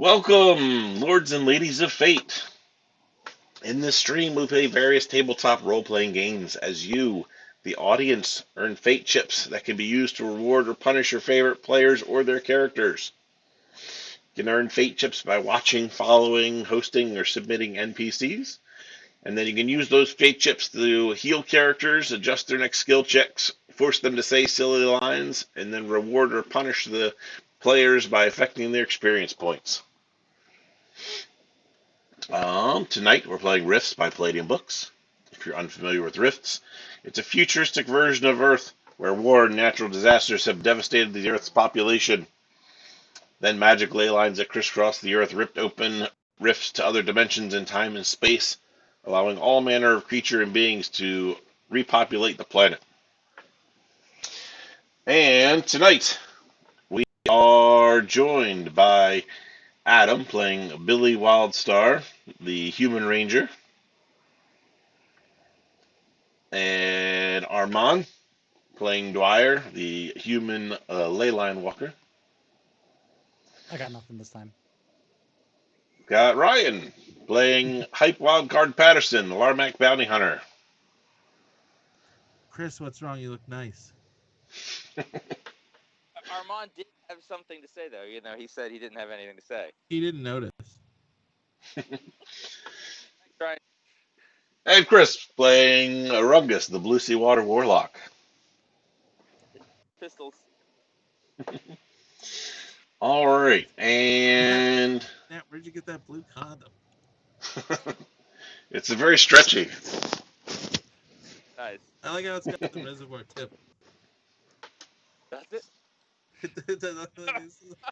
Welcome, lords and ladies of fate. In this stream, we play various tabletop role playing games as you, the audience, earn fate chips that can be used to reward or punish your favorite players or their characters. You can earn fate chips by watching, following, hosting, or submitting NPCs. And then you can use those fate chips to heal characters, adjust their next skill checks, force them to say silly lines, and then reward or punish the players by affecting their experience points. Tonight we're playing Rifts by Palladium Books. If you're unfamiliar with Rifts, it's a futuristic version of Earth where war and natural disasters have devastated the Earth's population. Then magic ley lines that crisscross the Earth ripped open rifts to other dimensions in time and space, allowing all manner of creature and beings to repopulate the planet. And tonight we are joined by Adam playing Billy Wildstar, the Human Ranger, and Armand playing Dwyer, the Human Leyline Walker. I got nothing this time. Got Ryan playing Hype Wildcard Patterson, the Larmac Bounty Hunter. Chris, what's wrong? You look nice. Armand did have something to say, though. You know, he said he didn't have anything to say. He didn't notice. Right. And Chris playing Rungus, the Blue Sea Water Warlock. Pistols. All right, and Now, where'd you get that blue condom? it's a very stretchy. Nice. I like how it's got the reservoir tip. That's it.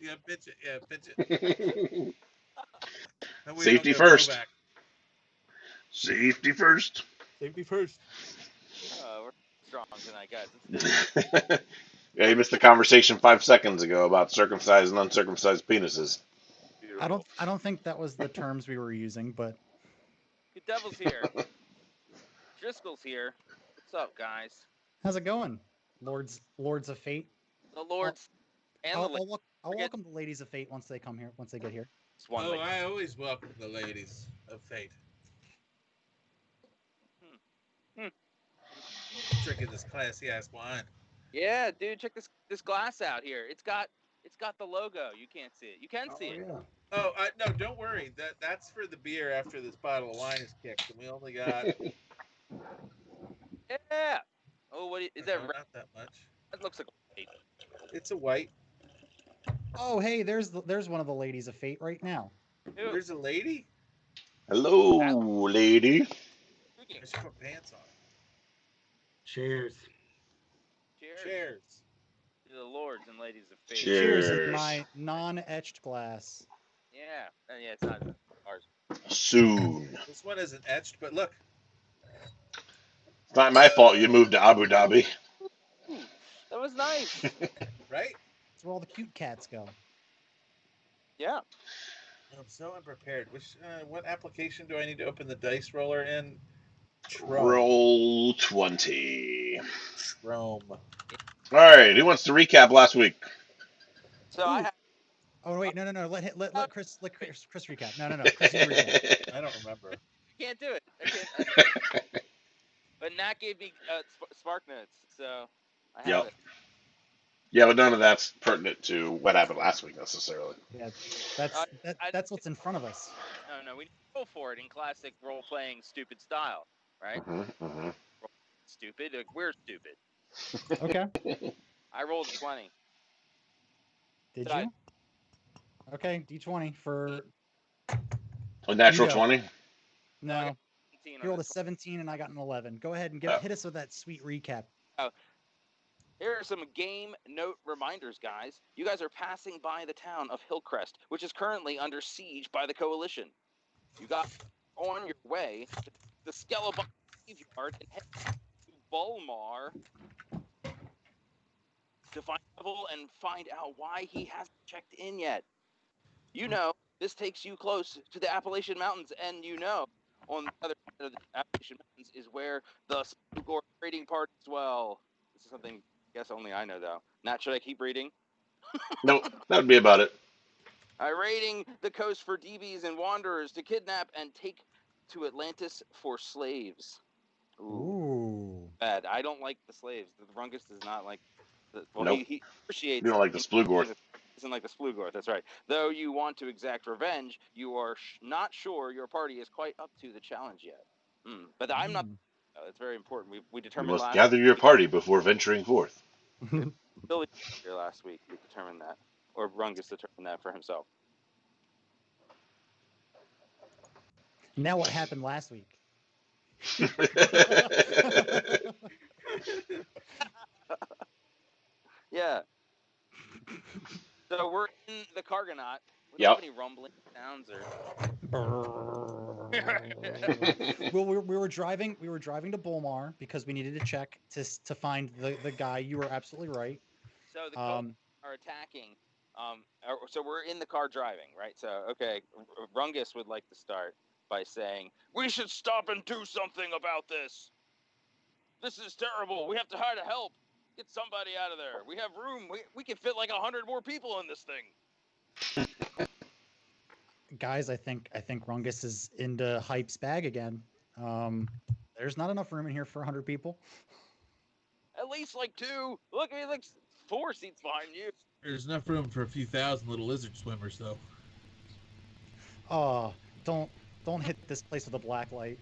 Yeah, pitch it. Yeah, pitch it. Safety first. Safety first. Safety first. We're strong tonight, guys. Let's do it. Yeah, you missed the conversation 5 seconds ago about circumcised and uncircumcised penises. Beautiful. I don't think that was the terms we were using, but The devil's here. Driscoll's here. What's up, guys? how's it going, Lords of Fate? The Lords and the ladies. I'll welcome the Ladies of Fate once they get here. Oh, I always welcome the ladies of fate. Drinking this classy ass wine. Yeah, dude, check this glass out here. It's got the logo. You can't see it. You can see it. Yeah. Oh, no, don't worry. That's for the beer after this bottle of wine is kicked, and we only got. Yeah. Oh, what is that? Not that much. That looks like a white. It's a white. Oh, hey, there's one of the Ladies of Fate right now. Ew. There's a lady. Hello, lady. I should put pants on. Cheers. Cheers. Cheers. To the Lords and Ladies of Fate. Cheers. Cheers in my non-etched glass. Yeah. Yeah, it's not ours. Soon. This one isn't etched, but look. It's not my fault you moved to Abu Dhabi. That was nice. Right? That's where all the cute cats go. Yeah. I'm so unprepared. What application do I need to open the dice roller in? Roll 20. Rome. All right, who wants to recap last week? So I have. Oh wait, no. Let Chris recap. No. Chris, you recap. I don't remember. I can't do it. I can't. But Nat gave me Spark Notes, so I have Yep. it. Yeah, but none of that's pertinent to what happened last week necessarily. Yeah, that's what's in front of us. No, we go for it in classic role-playing stupid style, right? Mm-hmm. Stupid. Like, we're stupid. Okay. I rolled 20. Did So you? Okay, D20 for A natural Yeah. 20? no. 17 You rolled a on 17 and I got an 11. Go ahead and hit us with that sweet recap. Here are some game note reminders, guys. You guys are passing by the town of Hillcrest, which is currently under siege by the Coalition. You got on your way to the Skelebot Graveyard and head to Bulmar to find Neville and find out why he hasn't checked in yet. You know, this takes you close to the Appalachian Mountains, and you know, on the other side of the Appalachian Mountains is where the Spugor trading party as well. This is something I guess only I know, though. Nat, should I keep reading? Nope, that would be about it. Raiding the coast for DBs and wanderers to kidnap and take to Atlantis for slaves. Ooh. Bad. I don't like the slaves. The Rungus does not like. Nope. He appreciates. You don't like the Splugorth. Doesn't like the Splugorth. That's right. Though you want to exact revenge, you are not sure your party is quite up to the challenge yet. But I'm not. It's very important. We You determined must last gather your party before venturing forth. Billy here last week. We determined that, or Rungus determined that for himself. Now what happened last week? Yeah. So we're in the Cargonaut. We don't Yep. have any rumbling sounds or. Well, we were driving to Bulmar because we needed to check to find the guy. You were absolutely right. So the Coats are attacking. So we're in the car driving, right? So okay, Rungus would like to start by saying, "We should stop and do something about this. This is terrible. We have to hire help. Get somebody out of there. We have room. We can fit like 100 more people in this thing." Guys, I think Rungus is into Hype's bag again. There's not enough room in here for 100 people. At least like 2. Look, it like 4 seats behind you. There's enough room for a few thousand little lizard swimmers, though. Oh, don't hit this place with a black light.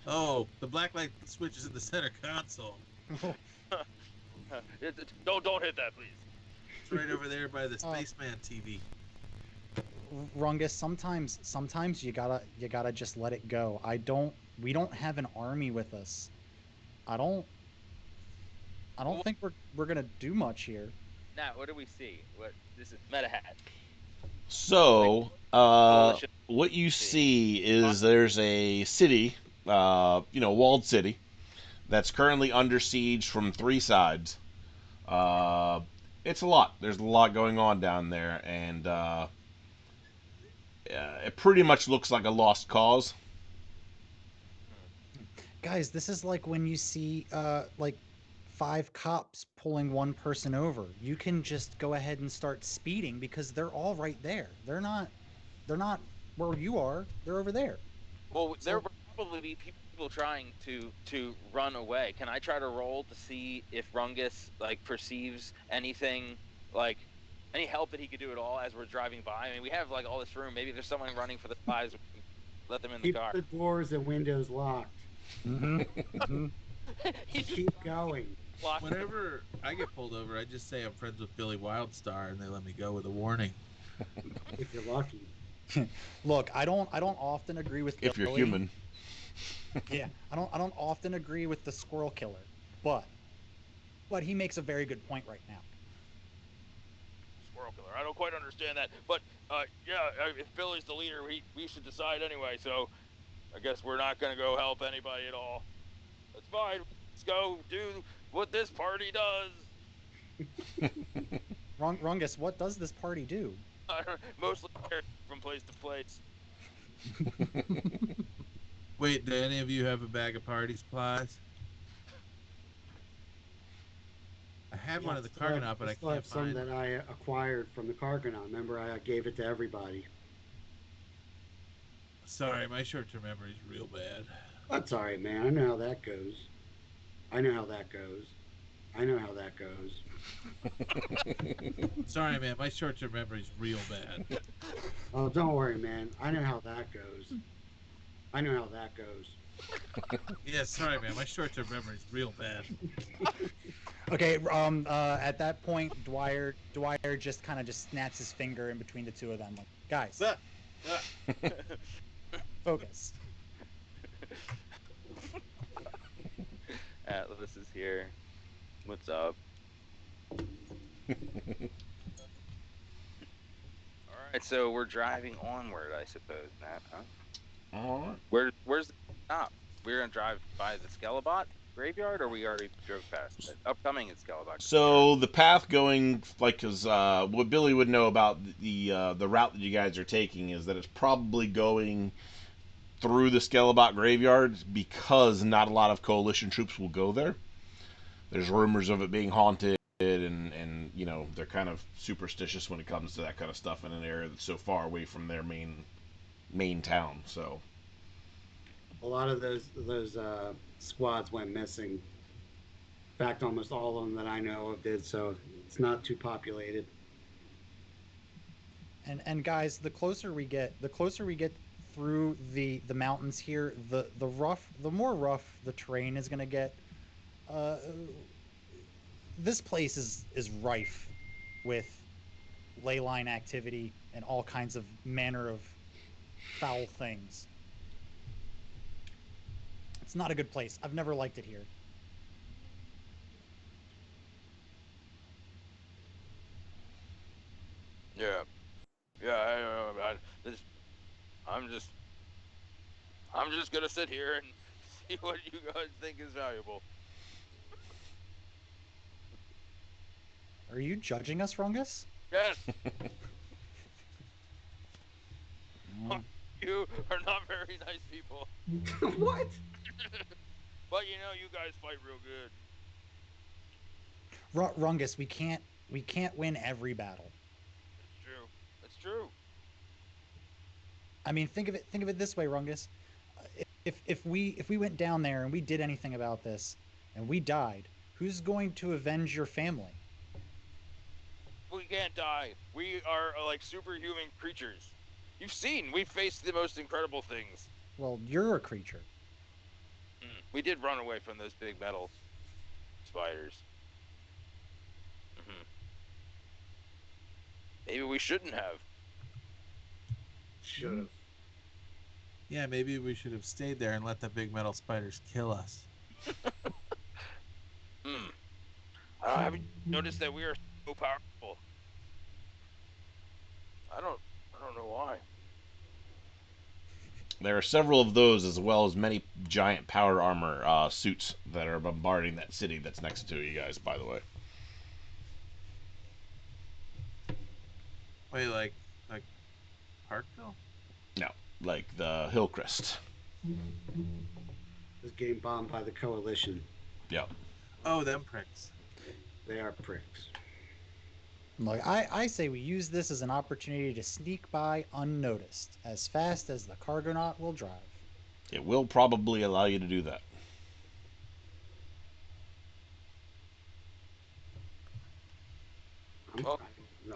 Oh, the black light switch is in the center console. Don't hit that, please. It's right over there by the Spaceman TV. Rungus, sometimes you gotta just let it go. We don't have an army with us. I don't think we're gonna do much here. Now, what do we see? This is Meta Hat. So, what you see is there's a city, walled city, that's currently under siege from 3 sides. It's a lot. There's a lot going on down there, and it pretty much looks like a lost cause. Guys, this is like when you see like 5 cops pulling one person over. You can just go ahead and start speeding because they're all right there. They're not where you are. They're over there. Well, there will probably be people trying to run away. Can I try to roll to see if Rungus perceives anything, any help that he could do at all as we're driving by? I mean, we have all this room. Maybe there's someone running for the lives. Let them in the car. Keep the doors and windows locked. Mm-hmm. Keep going. Whenever I get pulled over, I just say I'm friends with Billy Wildstar, and they let me go with a warning. If you're lucky. Look, I don't often agree with If you're Billy. human. Yeah, I don't often agree with the squirrel killer, but he makes a very good point right now. Squirrel killer. I don't quite understand that, but if Billy's the leader, we should decide anyway. So I guess we're not gonna go help anybody at all. That's fine. Let's go do what this party does. Rungus, what does this party do? Mostly from place to place. Wait, do any of you have a bag of party supplies? I had one of the Cargonaut, but I can't find some that I acquired from the Cargonaut. Remember, I gave it to everybody. Sorry, my short-term memory is real bad. That's all right, man. I know how that goes. I know how that goes. I know how that goes. Sorry, man. My short-term memory is real bad. Oh, don't worry, man. I know how that goes. I know how that goes. Yeah, sorry, man. My short-term memory is real bad. Okay, at that point, Dwyer just kind of snaps his finger in between the two of them, like, guys, focus. Atlas is here. What's up? All right, so we're driving onward, I suppose, Matt. Huh? All right. Where's the stop? We're gonna drive by the Skelebot Graveyard, or we already drove past it? Upcoming is Skelebot. So the path going, because what Billy would know about the route that you guys are taking is that it's probably going through the Skelebot Graveyard because not a lot of Coalition troops will go there. There's rumors of it being haunted and you know they're kind of superstitious when it comes to that kind of stuff in an area that's so far away from their main town. So A lot of those squads went missing. In fact, almost all of them that I know of did. So it's not too populated. And guys, the closer we get through the mountains here, the more rough the terrain is going to get. Uh, this place is rife with ley line activity and all kinds of manner of foul things. It's not a good place. I've never liked it here. Yeah, yeah. This, I'm just, I'm just gonna sit here and see what you guys think is valuable. Are you judging us, Rungus? Yes, Mm. you are not very nice people, What? but you know you guys fight real good. Rungus, we can't win every battle. It's true. It's true. I mean, think of it this way, Rungus. If we went down there and we did anything about this and we died, who's going to avenge your family? We can't die. We are like superhuman creatures. You've seen we faced the most incredible things. Well, you're a creature. We did run away from those big metal spiders. Hmm. Maybe we shouldn't have. Should have. Yeah, maybe we should have stayed there and let the big metal spiders kill us. Hmm. Have you noticed that we are so powerful? I don't. I don't know why. there are several of those, as well as many giant power armor suits that are bombarding that city that's next to you guys. By the way, Wait, like Parkville? no, like the Hillcrest. Was getting bombed by the coalition. Yeah. Oh, them pricks. They are pricks. Like I say, we use this as an opportunity to sneak by unnoticed, as fast as the Cargonaut will drive. It will probably allow you to do that. Well,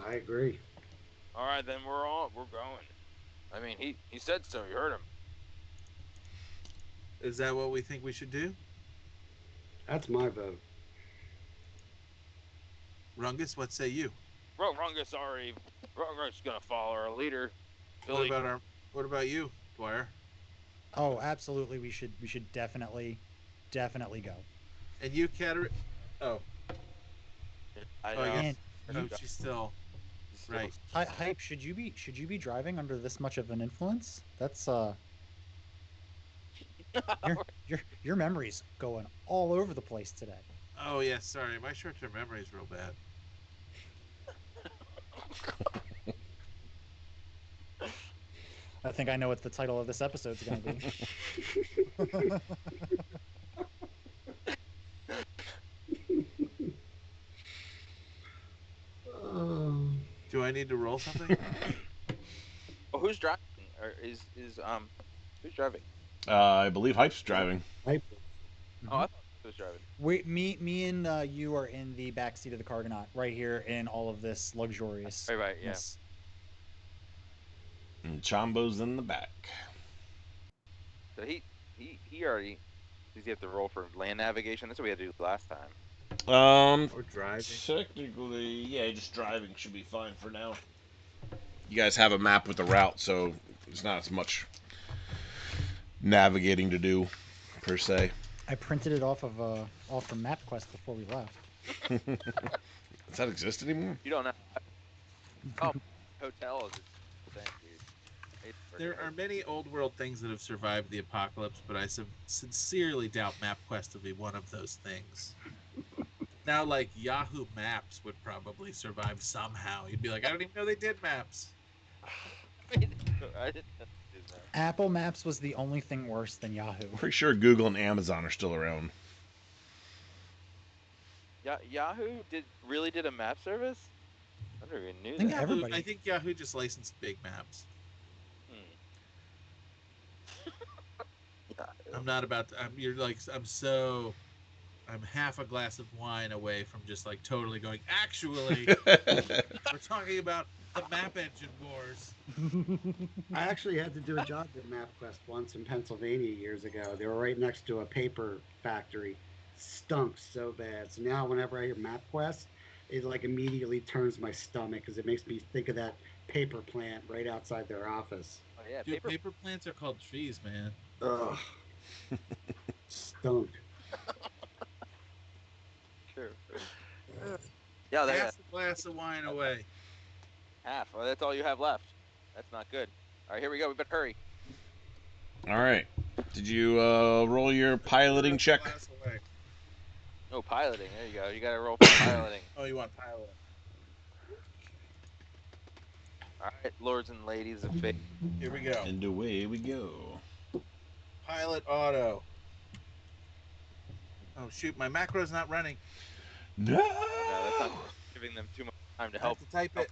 I agree. all right, then we're on. We're going. I mean, he said so. You heard him. Is that what we think we should do? That's my vote. Rungus, what say you? Rungus already. Rungus gonna follow our leader, Billy. What about you, Dwyer? Oh, absolutely. We should definitely go. And you, Cater? Oh, I oh, I know. And guess. Oh, you, she's still He's still right. hype. Should you be driving under this much of an influence? That's your memory's going all over the place today. Oh, yeah. Sorry, my short-term memory is real bad. I think I know what the title of this episode's going to be. Oh. Do I need to roll something? Oh, who's driving? Or is who's driving? I believe Hype's driving. I, Oh, I Mhm. thought he was driving. Me and you are in the back seat of the Cargonaut, right here in all of this luxurious. Right. Yeah. And Chombo's in the back. So he already. Does he have to roll for land navigation? That's what we had to do last time. Or driving? Technically, yeah, just driving should be fine for now. You guys have a map with the route, so there's not as much navigating to do, per se. I printed it off from MapQuest before we left. Does that exist anymore? You don't know. Oh, hotel is a thing, dude. There are many old world things that have survived the apocalypse, but I sincerely doubt MapQuest will be one of those things. Now, like Yahoo Maps would probably survive somehow. You'd be like, I don't even know they did maps. I didn't know that. Apple Maps was the only thing worse than Yahoo. Pretty sure Google and Amazon are still around. Yahoo really did a map service? I never even knew I think that. everybody- I think Yahoo just licensed big maps. Hmm. I'm not about to. I'm half a glass of wine away from just like totally going. Actually, we're talking about the map engine wars. I actually had to do a job at MapQuest once in Pennsylvania years ago. They were right next to a paper factory. Stunk so bad. So now whenever I hear MapQuest, it like immediately turns my stomach because it makes me think of that paper plant right outside their office. Oh yeah, Dude, paper plants are called trees, man. Ugh. Stunk. True. Yeah, Half a glass of wine away. half. Well, that's all you have left. That's not good. All right, here we go. We better hurry. All right. Did you roll your piloting check? Glass away. No piloting. There you go. You got to roll for piloting. Oh, you want pilot? All right, lords and ladies of fate. Here we go. And away we go. Pilot auto. Oh shoot, my macro's not running. No. No, that's not giving them too much time to I have help. to type it.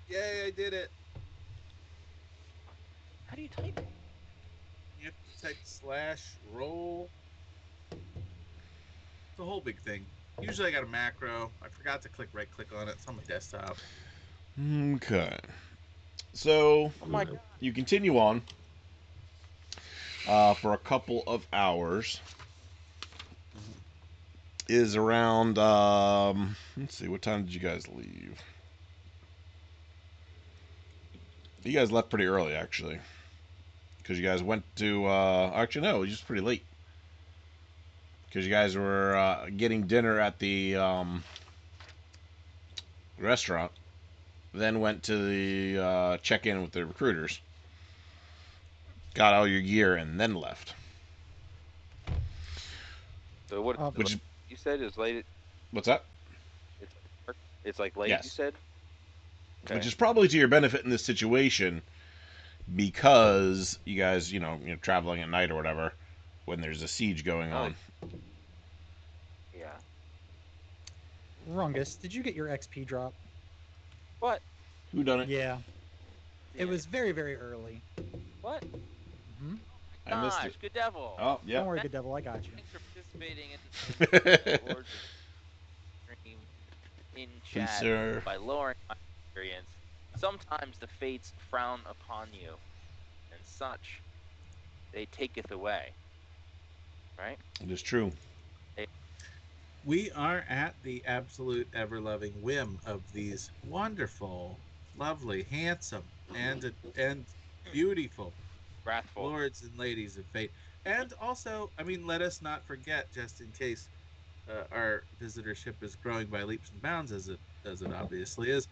Yay, I did it. How do you type it? You have to type /roll. It's a whole big thing. Usually I got a macro. I forgot to right click on it. It's on my desktop. Okay. So Oh my God. you continue on for a couple of hours. Is around let's see, what time did you guys leave? You guys left pretty early actually, because you guys went to actually no, it was just pretty late, because you guys were getting dinner at the restaurant, then went to the check-in with the recruiters, got all your gear, and then left. So what? Which You said it was late. what's that? It's like late. Yes. You said. Okay. Which is probably to your benefit in this situation, because you guys, traveling at night or whatever, when there's a siege going on. Yeah. Rungus, did you get your XP drop? What? Who done it? Yeah. Yeah. It was very, very early. What? Hmm I missed Gosh, it. good devil. Oh, Don't yeah. worry, good devil, I got you. Thanks for participating in Lords of Stream in Please, chat sir. by lowering my experience. Sometimes the fates frown upon you, and such they taketh away. Right? It is true. We are at the absolute ever-loving whim of these wonderful, lovely, handsome, and beautiful Wrathful. lords and ladies of fate. And also, I mean, let us not forget, just in case our visitorship is growing by leaps and bounds, as it obviously is,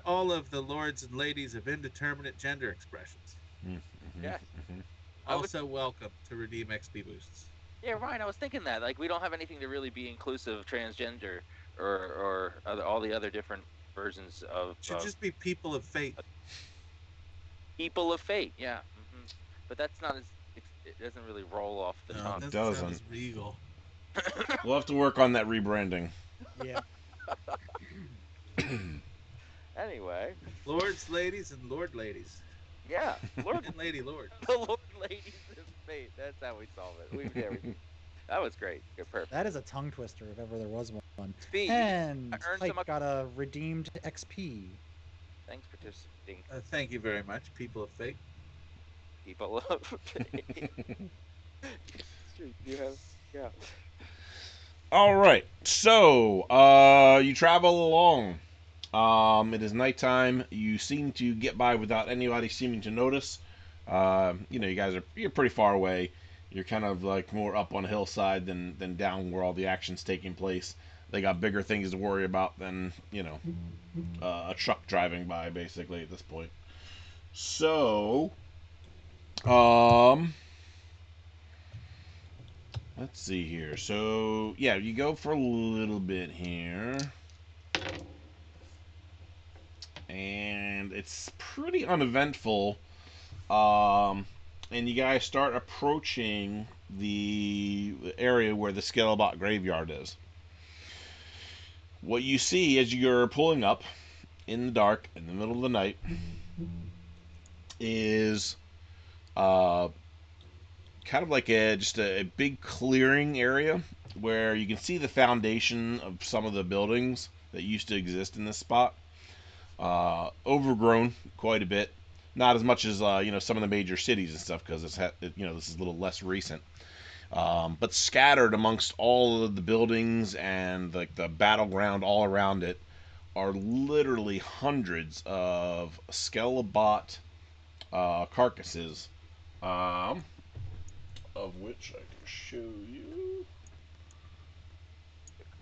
all of the lords and ladies of indeterminate gender expressions. Mm-hmm. Yeah. Mm-hmm. Also welcome to redeem XP boosts. Yeah, Ryan, I was thinking that. Like, we don't have anything to really be inclusive of transgender or all the other different versions of Should just be people of fate. people of fate. Yeah. But that's not as it doesn't really roll off the No, tongue. it It doesn't sound doesn't. as regal. We'll have to work on that rebranding. Yeah. Anyway, Lords, ladies, and lord ladies. yeah, Lord, And lady lord. the Lord Ladies of Fate. That's how we solve it. We did everything. That was great. Good, perfect. That is a tongue twister if ever there was one. Fee, And earned Pike some- got a redeemed XP. Thanks for participating, Thank you very much, people of fate. people of Fate. You have, yeah. All right. So, you travel along. It is nighttime. You seem to get by without anybody seeming to notice. You're pretty far away. You're kind of like more up on a hillside than down where all the action's taking place. They got bigger things to worry about than, a truck driving by, basically, at this point. So, let's see here. So, yeah, you go for a little bit here. And it's pretty uneventful. and you guys start approaching the area where the Skelebot Graveyard is. What you see as you're pulling up in the dark in the middle of the night is uh, kind of like a big clearing area where you can see the foundation of some of the buildings that used to exist in this spot. Overgrown quite a bit, not as much as some of the major cities and stuff because this is a little less recent. But scattered amongst all of the buildings and like the battleground all around it are literally hundreds of Skelebot carcasses, um, of which I can show you.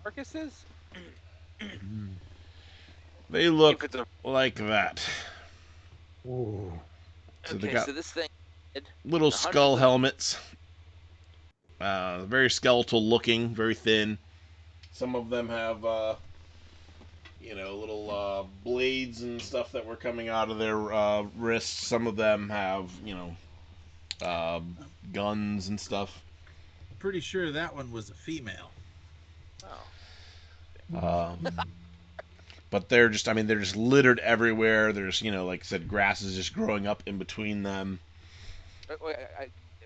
Carcasses? They look If it's a like that. Ooh. So they okay, got so this thing little hundreds skull of helmets, very skeletal looking, very thin. Some of them have little blades and stuff that were coming out of their wrists. Some of them have, uh, guns and stuff. Pretty sure that one was a female. oh. Um, but they're just littered everywhere. There's, like I said, grass is just growing up in between them. Wait,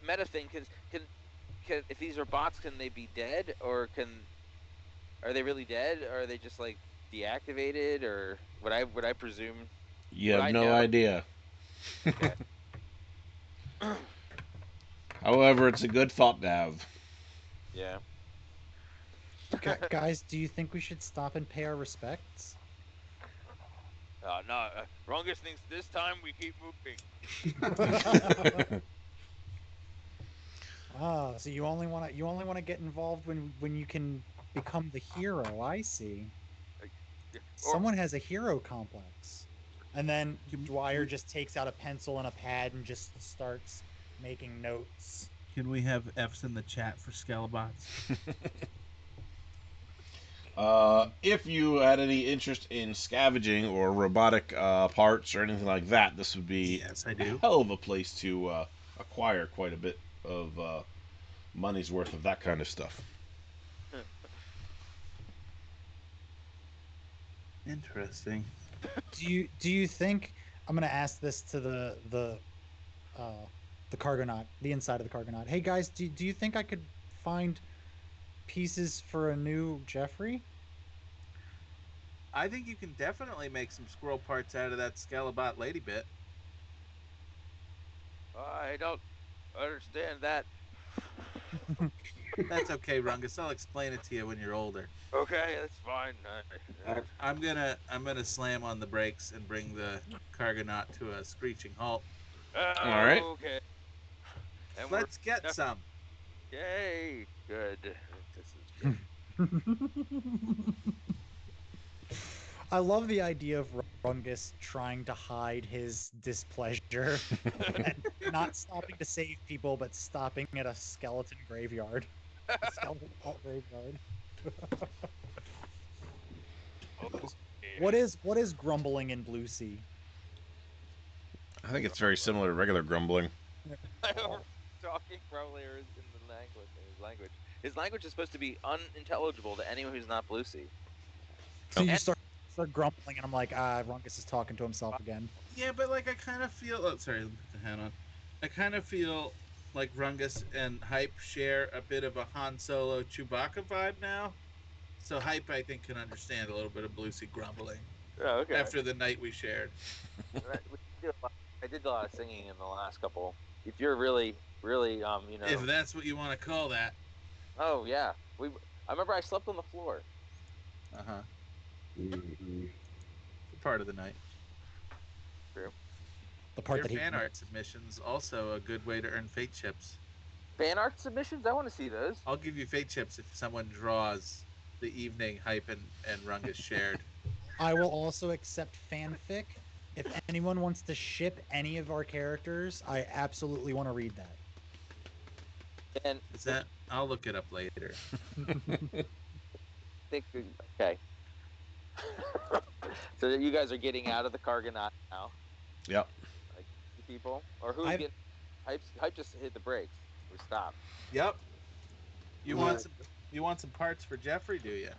meta thing can if these are bots, can they be dead or are they really dead or are they just like deactivated or would I presume You would have I no know? idea. Okay. However, it's a good thought to have. Yeah. Guys, do you think we should stop and pay our respects? No, Rungus thinks this time we keep moving. So you only want to get involved when you can become the hero. I see. Like, yeah, or Someone has a hero complex. And then Can Dwyer we, just takes out a pencil and a pad and just starts making notes. can we have F's in the chat for Skelebots? If you had any interest in scavenging or robotic parts or anything like that, this would be Yes, I a do. hell of a place to acquire quite a bit of money's worth of that kind of stuff. Interesting. Do you think I'm gonna ask this to uh the Cargonaut, the inside of the Cargonaut. Hey guys, do you think I could find pieces for a new Jeffrey? I think you can definitely make some squirrel parts out of that Skelebot lady bit. I don't understand that. That's okay, Rungus. I'll explain it to you when you're older. Okay, that's fine. I'm gonna slam on the brakes and bring the Cargonaut to a screeching halt. All right. Okay. And we're Let's get some. yay. Good. This is good. I love the idea of Rungus trying to hide his displeasure and not stopping to save people, but stopping at a skeleton graveyard. A skeleton graveyard. What is grumbling in Blue Sea? I think it's very similar to regular grumbling. Talking probably is in the language. His language. His language is supposed to be unintelligible to anyone who's not Blue Sea. So you And start grumbling, and I'm like, Rungus is talking to himself again. Yeah, but like I kind of feel. Oh, sorry, let me put the hat on. I kind of feel like Rungus and Hype share a bit of a Han Solo Chewbacca vibe now. So Hype, I think, can understand a little bit of Blue Sea grumbling oh, okay. after the night we shared. I did a lot of singing in the last couple. If you're really, really, If that's what you want to call that. Oh yeah, I remember I slept on the floor. Uh huh. Mm-hmm. Part of the night. True. The part Your that he fan art submissions also a good way to earn fate chips. Fan art submissions? I want to see those. I'll give you fate chips if someone draws the evening Hype and Rungus shared. I will also accept fanfic. If anyone wants to ship any of our characters, I absolutely want to read that. And Is that? I'll look it up later. think okay. So you guys are getting out of the Cargonaut now, Yep. like people, or who's I've getting Hype just hit the brakes. We stopped. Yep. You Yeah. want some parts for Jeffrey, do you?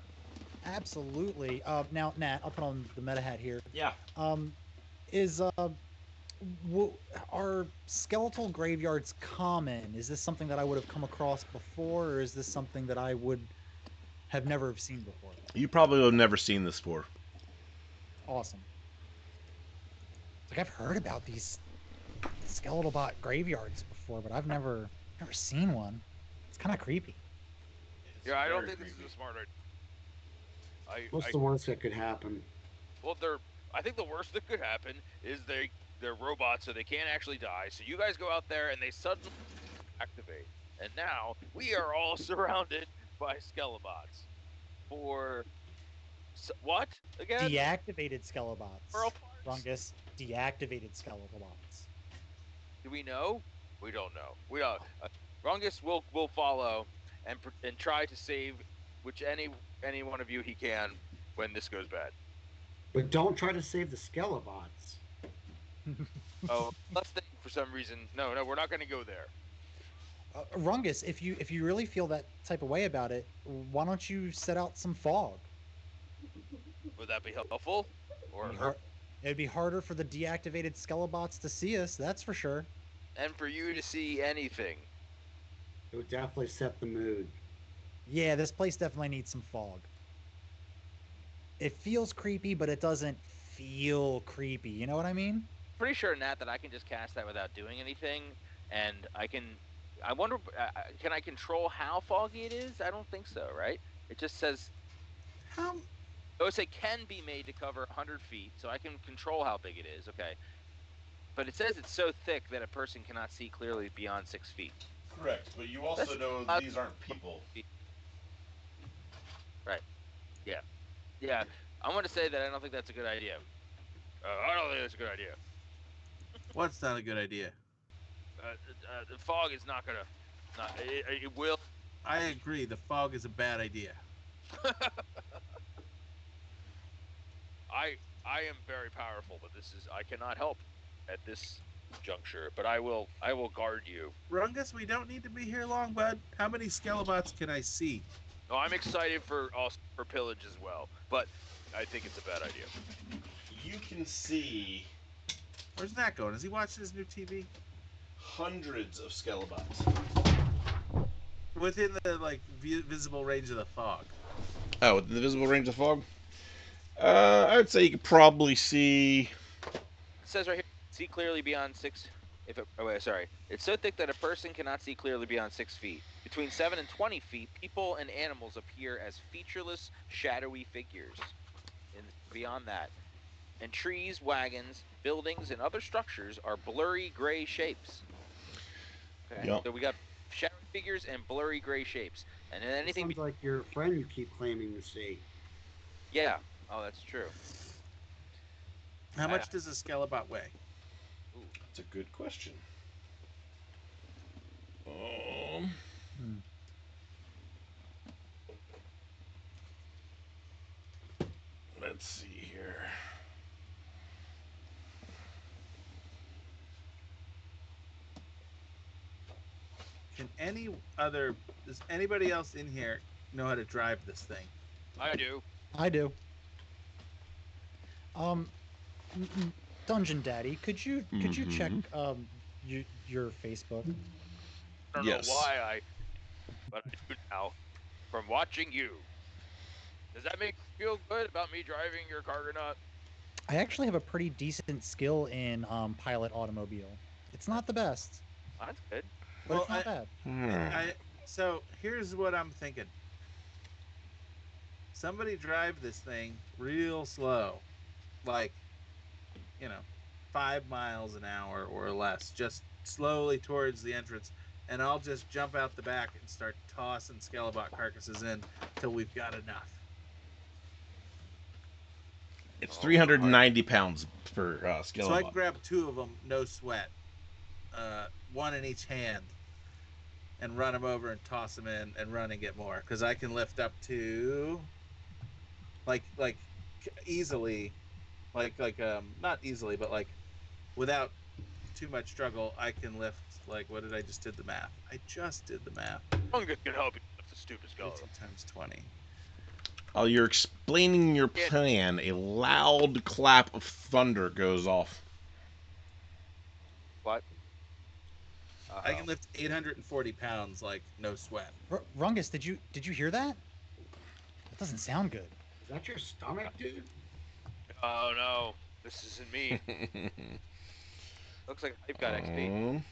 Absolutely. Now, Nat, I'll put on the meta hat here. Yeah. Is are skeletal graveyards common? Is this something that I would have come across before, or is this something that I would have never seen before? You probably have never seen this before. Awesome. Like I've heard about these skeletal bot graveyards before, but I've never seen one. It's kind of creepy. Yeah, I don't think this is a smart idea. What's the worst that could happen? Well, I think the worst that could happen is they're robots, so they can't actually die. So you guys go out there and they suddenly activate, and now we are all surrounded by Skelebots. What again? Deactivated Skelebots. For Rungus, deactivated Skelebots. Do we know? We don't know. We don't. Rungus will follow and try to save any one of you he can when this goes bad. But don't try to save the Skelebots. Oh, let's think for some reason. No, we're not going to go there. Rungus, if you really feel that type of way about it, why don't you set out some fog? Would that be helpful? It'd be harder for the deactivated Skelebots to see us, that's for sure. And for you to see anything. It would definitely set the mood. Yeah, this place definitely needs some fog. It feels creepy, but it doesn't feel creepy. You know what I mean? Pretty sure, Nat, that I can just cast that without doing anything, and I wonder, can I control how foggy it is? I don't think so, right? It just says. How? Oh, it say can be made to cover 100 feet, so I can control how big it is. Okay, but it says it's so thick that a person cannot see clearly beyond 6 feet. Correct, but you also know these aren't people. Right. Yeah. Yeah. I'm going to say that I don't think that's a good idea. I don't think that's a good idea. What's not a good idea? The fog is not going to. It will. I agree. The fog is a bad idea. I am very powerful, but I cannot help at this juncture. But I will guard you. Rungus, we don't need to be here long, bud. How many Skelebots can I see? No, I'm excited for pillage as well, but I think it's a bad idea. You can see Where's Nat going? Is he watching his new TV? hundreds of Skelebots. Within the visible range of the fog. Oh, within the visible range of fog? I would say you could probably see. It says right here, see clearly beyond 6. It's so thick that a person cannot see clearly beyond 6 feet. Between 7 and 20 feet, people and animals appear as featureless, shadowy figures. And beyond that, and trees, wagons, buildings, and other structures are blurry gray shapes. Okay, Yep. So we got shadowy figures and blurry gray shapes, and then anything. Sounds like your friend you keep claiming to see. Yeah. Oh, that's true. How much does a Skelebot weigh? Ooh. That's a good question. Let's see here. Does anybody else in here know how to drive this thing? I do. I do. Dungeon Daddy, could you check your Facebook? I don't know why but I do now. From watching you. Does that make you feel good about me driving your Cargonaut? I actually have a pretty decent skill in pilot automobile. It's not the best, That's good. but it's not bad. So here's what I'm thinking. Somebody drive this thing real slow, 5 miles an hour or less, just slowly towards the entrance, and I'll just jump out the back and start tossing Skelebot carcasses in till we've got enough. It's 390 pounds per Skelebot. So I can grab 2 of them, no sweat, one in each hand, and run them over and toss them in and run and get more, because I can lift up to easily, not easily, but without too much struggle, I can lift, like, what did I just did the math? I just did the math. Rungus can help you lift the stupid skeleton. 15 times 20. While you're explaining your plan, a loud clap of thunder goes off. What? I can lift 840 pounds, like, no sweat. Rungus, did you hear that? That doesn't sound good. Is that your stomach, dude? Oh no, this isn't me. Looks like I've got XP.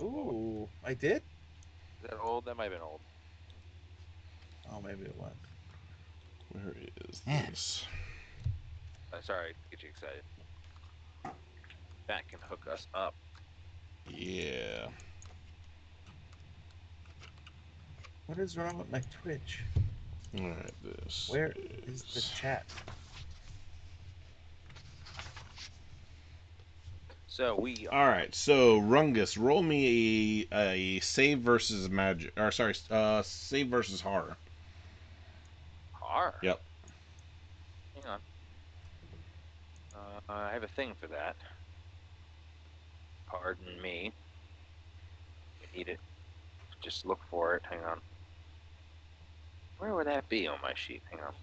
Ooh, I did? Is that old? That might have been old. Oh, maybe it was. Where is Man. this? Sorry, to get you excited. That can hook us up. Yeah. What is wrong with my Twitch? All right, this. Where is the chat? So we All right, so Rungus, roll me a save versus magic, or sorry, save versus horror. are. Yep. Hang on. I have a thing for that. Pardon me. I need it. Just look for it. Hang on. Where would that be on my sheet? Hang on.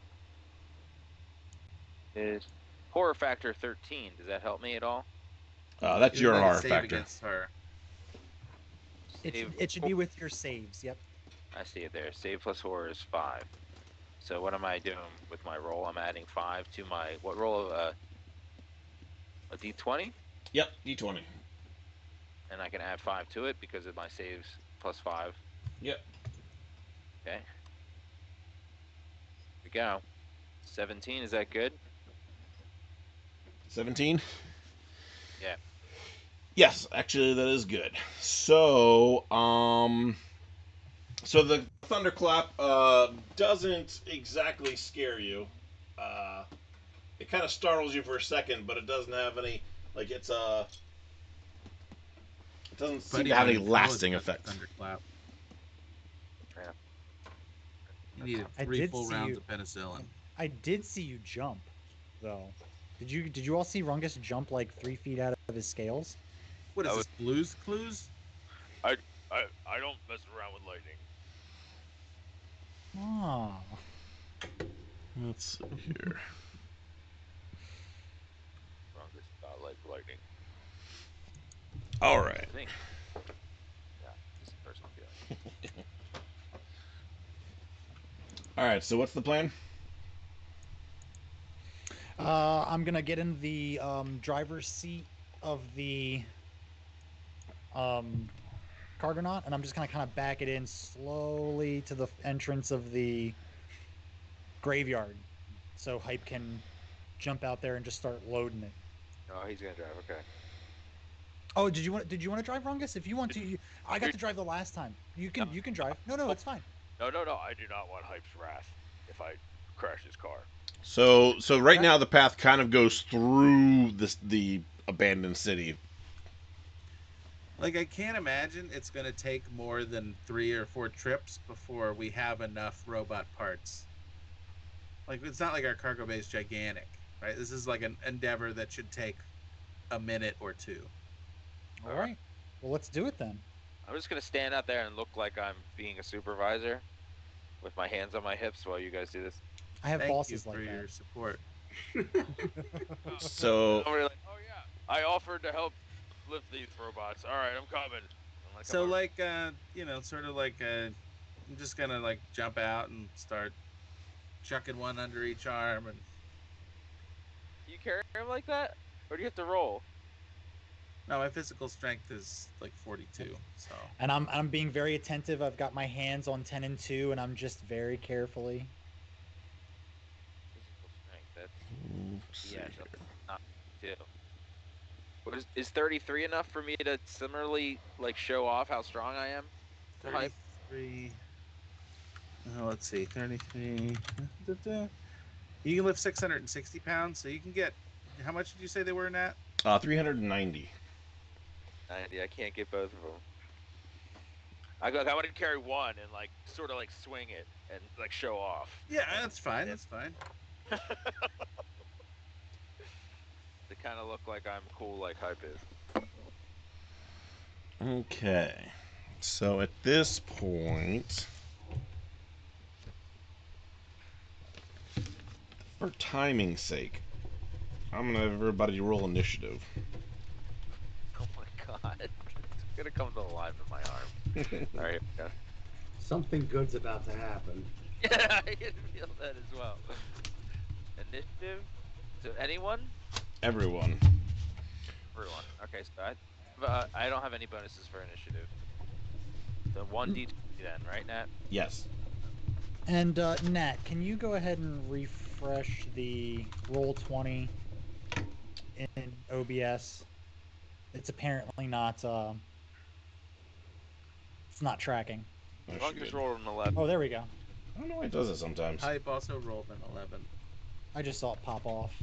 Is horror factor 13. Does that help me at all? That's Isn't your that a horror save factor. against her? It should be with your saves. Yep. I see it there. Save plus horror is 5. So what am I doing with my roll? I'm adding 5 to my what roll? A d20, Yep, d20. and I can add 5 to it because of my saves plus 5. Yep. Okay. Here we go. 17. Is that good? 17. Yeah. Yes, actually, that is good. So, so the thunderclap doesn't exactly scare you. It kind of startles you for a second, but it doesn't have any, like, it doesn't seem to have any lasting effect. Thunderclap. Yeah. You needed I 3 did full see rounds you- of penicillin. I did see you jump, though. Did you all see Rungus jump like 3 feet out of his scales? What is That this, Blue's Clues? I don't mess around with lightning. Oh. Let's see here. Rungus not like lightning. All right. I think. Yeah. Just a personal feeling. All right, so what's the plan? I'm gonna get in the driver's seat of the Cargonaut, and I'm just gonna kind of back it in slowly to the entrance of the graveyard, so Hype can jump out there and just start loading it. Oh, he's gonna drive. Okay. Oh, did you want to drive, Rungus? If you want to, I got to drive the last time. You can drive. No, it's fine. No. I do not want Hype's wrath if I crash his car. So right now the path kind of goes through the abandoned city. Like, I can't imagine it's going to take more than 3 or 4 trips before we have enough robot parts. Like, it's not like our cargo bay is gigantic, right? This is like an endeavor that should take a minute or 2. All right. Well, let's do it then. I'm just gonna stand out there and look like I'm being a supervisor, with my hands on my hips while you guys do this. I have Thank you bosses for like your that. support. So Somebody like, oh yeah, I offered to help lift these robots. All right, I'm coming. I'm like, So, I'm like, sort of like, I'm just going to, like, jump out and start chucking one under each arm. And You carry him like that, or do you have to roll? no, my physical strength is, like, 42, so. And I'm being very attentive. I've got my hands on 10 and 2, and I'm just very carefully. Physical strength. That's let's see yeah. here. Not two. Is 33 enough for me to similarly like show off how strong I am? To Hype? 33. Let's see, 33. You can lift 660 pounds, so you can get. How much did you say they were in that? 390. 90. I can't get both of them. I want to carry one and like sort of like swing it and like show off. Yeah, that's fine. That's fine. To kind of look like I'm cool, like Hype is. Okay. So at this point, for timing's sake, I'm gonna have everybody roll initiative. Oh my god. It's gonna come to life in my arm. Alright, yeah. Something good's about to happen. Yeah, I can feel that as well. Initiative? So anyone? Everyone. Everyone. Okay, so I don't have any bonuses for initiative. So 1d20 then, right, Nat? Yes. And Nat, can you go ahead and refresh the roll 20 in OBS? It's apparently not. It's not tracking. Oh, she Rungus did. rolled an 11. Oh, there we go. I don't know why it does it sometimes. Hype also rolled an 11. I just saw it pop off.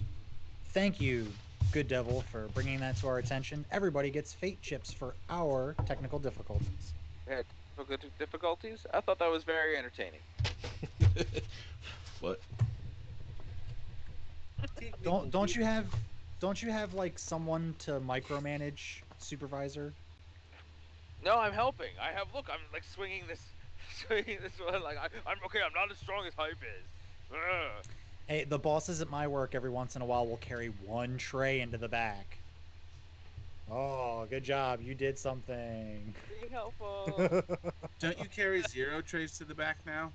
Thank you, Good Devil, for bringing that to our attention. Everybody gets fate chips for our technical difficulties. We had difficulties? I thought that was very entertaining. What? Don't you have like someone to micromanage, supervisor? No, I'm helping. Look, I'm like swinging this one. Like I'm okay. I'm not as strong as Hype is. Ugh. Hey, the bosses at my work every once in a while will carry one tray into the back. Oh, good job. You did something. Being helpful. Don't you carry 0 trays to the back now?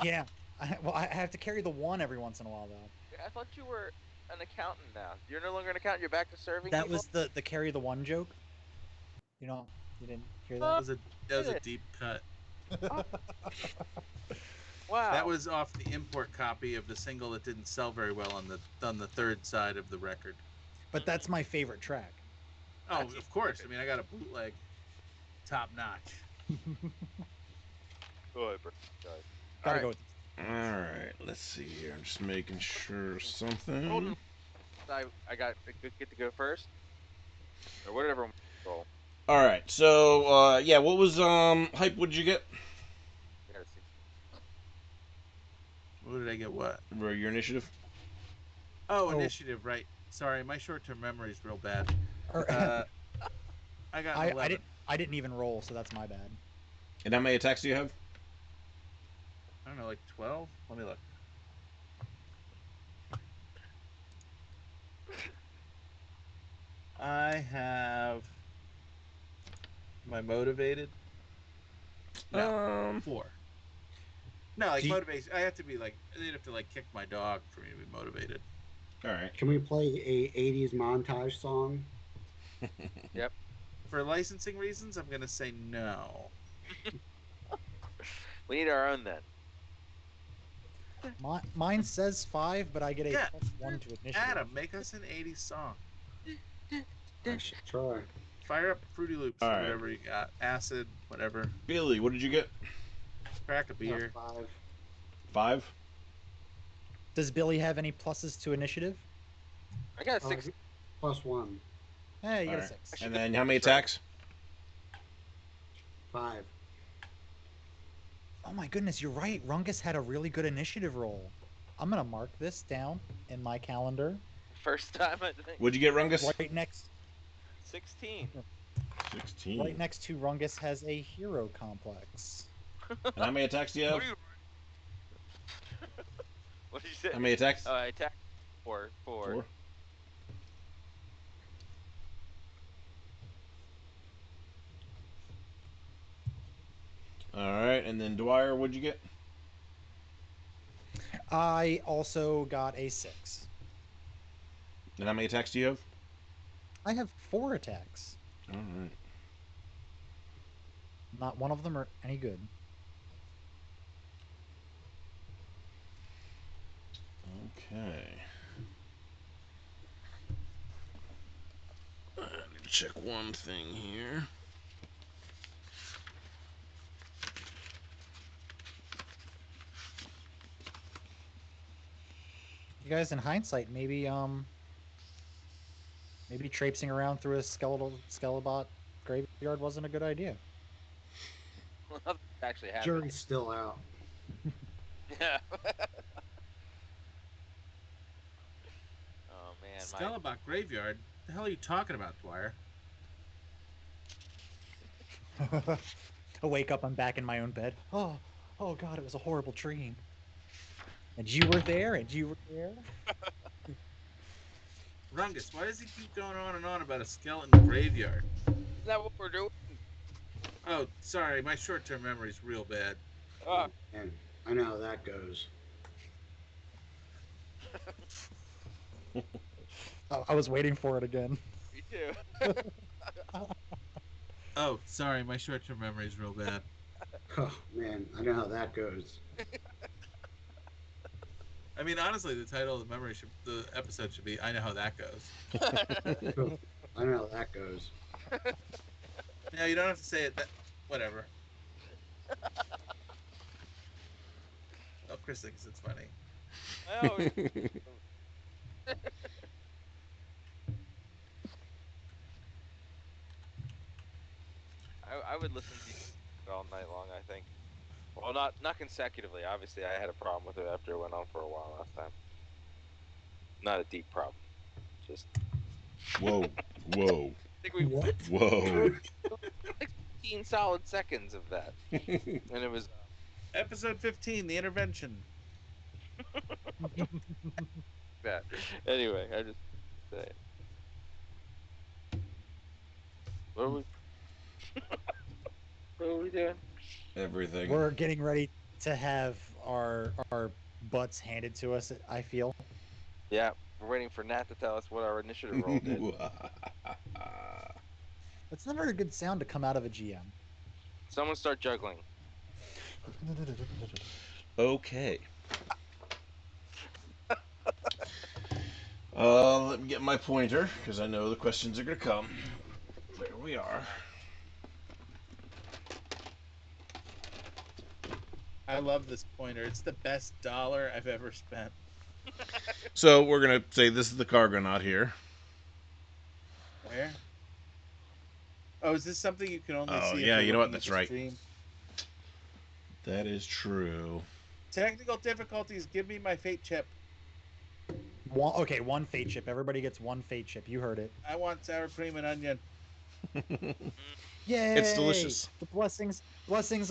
Yeah. I have to carry the one every once in a while, though. I thought you were an accountant now. You're no longer an accountant. You're back to serving That people. was the carry the one joke. You know, you didn't hear That that? was a deep cut. Wow. That was off the import copy of the single that didn't sell very well on the third side of the record. But that's my favorite track. Oh, of course. I mean, I got a bootleg, top notch. Good, guys. Gotta All go right. with Alright, let's see here. I'm just making sure something. Hold on. I get to go first, or whatever. Roll. Alright, so yeah, what was Hype, what did you get? I gotta see. What did I get? What? For your initiative? Oh, initiative, right. Sorry, my short-term memory is real bad. Or, I got an 11. I didn't even roll, so that's my bad. And how many attacks do you have? I don't know, like 12? Let me look. I have... Am I motivated? No. 4. No, like motivation. I have to be like, they'd have to like kick my dog for me to be motivated. Alright. Can we play a 80s montage song? Yep. For licensing reasons, I'm gonna say no. We need our own then. Mine says 5, but I get a Yeah. +1 to initiative. Adam, make us an 80s song. I should try. Fire up Fruity Loops All or right. whatever you got. Acid, whatever. Billy, what did you get? Crack a beer. 5. 5? Does Billy have any pluses to initiative? I got a 6. +1. Hey, you got a Alright. 6. And then how many attacks? 5. Oh my goodness, you're right. Rungus had a really good initiative roll. I'm gonna mark this down in my calendar. First time I think. What'd you get, Rungus? Right next 16. 16. Right next to Rungus has a hero complex. And how many attacks do you have? What did you say? How many attacks? I attacked 4. 4. Alright, and then Dwyer, what'd you get? I also got a 6. And how many attacks do you have? I have 4 attacks. Alright. Not one of them are any good. Okay. I need to check one thing here. You guys, in hindsight, maybe traipsing around through a Skelebot Graveyard wasn't a good idea. Well, actually happened. Jury's still out. Yeah. Oh man, Skelebot Graveyard? The hell are you talking about, Dwyer? I wake up, I'm back in my own bed. Oh God, it was a horrible dream. And you were there, and you were there. Rungus, why does he keep going on and on about a skeleton graveyard? Isn't that what we're doing? Oh, sorry, my short-term memory's real bad. And I know how that goes. I was waiting for it again. Me too. Oh, sorry, my short-term memory's real bad. Oh man, I know how that goes. I mean, honestly, the title of the episode should be "I Know How That Goes." I know how that goes. Yeah, you don't have to say it. Whatever. Oh, Chris thinks it's funny. Oh, I would listen to you all night long. I think. Well, not consecutively. Obviously, I had a problem with it after it went on for a while last time. Not a deep problem. Just Whoa, whoa, I think we What? whoa. like 15 solid seconds of that, and it was Episode 15, the intervention. bad. Anyway, I just say, what are we? What are we doing? Everything. We're getting ready to have our butts handed to us. I feel. Yeah, we're waiting for Nat to tell us what our initiative roll did. That's never a good sound to come out of a GM. Someone start juggling. Okay. Let me get my pointer, because I know the questions are going to come. There we are. I love this pointer. It's the best dollar I've ever spent. So we're going to say this is the Cargonaut here. Where? Oh, is this something you can only Oh, see if yeah, you're you know what? looking at That's the right. stream? That is true. Technical difficulties. Give me my fate chip. Okay, one fate chip. Everybody gets one fate chip. You heard it. I want sour cream and onion. Yay! It's delicious. The blessings